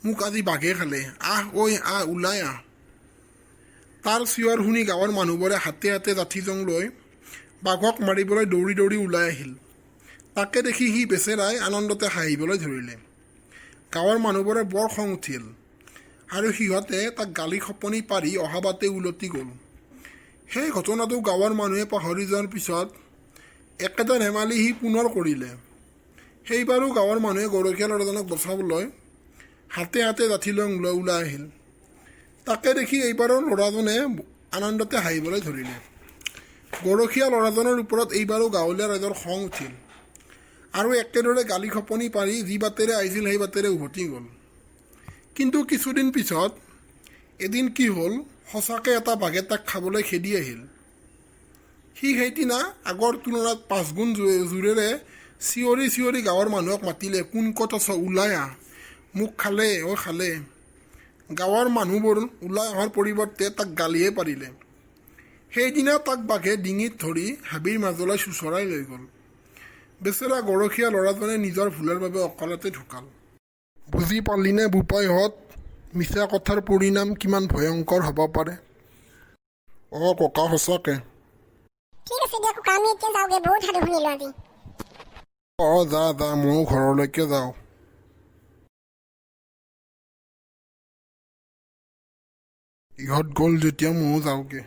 C: মোক আজি বাঘে খালে, আহ ঐ আহ, ওলাই আহ। তাৰ চিঞৰ শুনি গাঁৱৰ মানুহবোৰে হাতে হাতে লাঠি জং লৈ বাঘক মাৰিবলৈ দৌৰি দৌৰি ওলাই আহিল। তাকে দেখি সি বেচেৰাই আনন্দতে হাঁহিবলৈ ধৰিলে। গাঁৱৰ মানুহবোৰে বৰ খং উঠিল আৰু সিহঁতে তাক গালি খপনি পাৰি অহা বাটে উলটি গ'ল। সেই ঘটনাটো গাঁৱৰ মানুহে পাহৰি যোৱাৰ পিছত একেটা ধেমালি সি পুনৰ কৰিলে। সেইবাৰো গাঁৱৰ মানুহে গৰখীয়া ল'ৰাজনক বচাবলৈ হাতে হাতে লাঠি লৈ ওলাই আহিল। তাকে দেখি এইবাৰৰ ল'ৰাজনে আনন্দতে হাঁহিবলৈ ধৰিলে। গৰখীয়া ল'ৰাজনৰ ওপৰত এইবাৰো গাঁৱলীয়া ৰাইজৰ খং উঠিল আৰু একেদৰে গালি খপনি পাৰি যি বাটেৰে আহিছিল সেই বাটেৰে উভতি গ'ল। কিন্তু কিছুদিন পিছত এদিন কি হ'ল, সঁচাকৈ এটা বাঘে তাক খাবলৈ খেদি আহিল। সি সেইদিনা আগৰ তুলনাত 5 গুণ জোৰেৰে চিঞৰি চিঞৰি গাঁৱৰ মানুহক মাতিলে, কোন ক'ত আছ, ওলাই আহ, মোক খালে খালে। গাঁৱৰ মানুহবোৰ ওলাই অহাৰ পৰিৱৰ্তে তাক গালিহে পাৰিলে। সেইদিনা তাক বাঘে ডিঙিত ধৰি হাবিৰ মাজলৈ চোঁচৰাই লৈ গ'ল। বেচেৰা গৰখীয়া ল'ৰাজনে নিজৰ ভুলৰ বাবে অকালতে ঢুকাল। বুজি পালিনে বোপাইহঁত, মিছা কথাৰ পৰিণাম কিমান ভয়ংকৰ হ'ব পাৰে? ককা সঁচাকে।
A: ঠিক আছে দিয়া ককা, আমি এতিয়া যাওঁগে, বহুত সাধু শুনিলো আজি।
C: যা ময়ো ঘৰলৈকে যাওঁ। ইহঁত গ'ল যেতিয়া ময়ো যাওঁগে।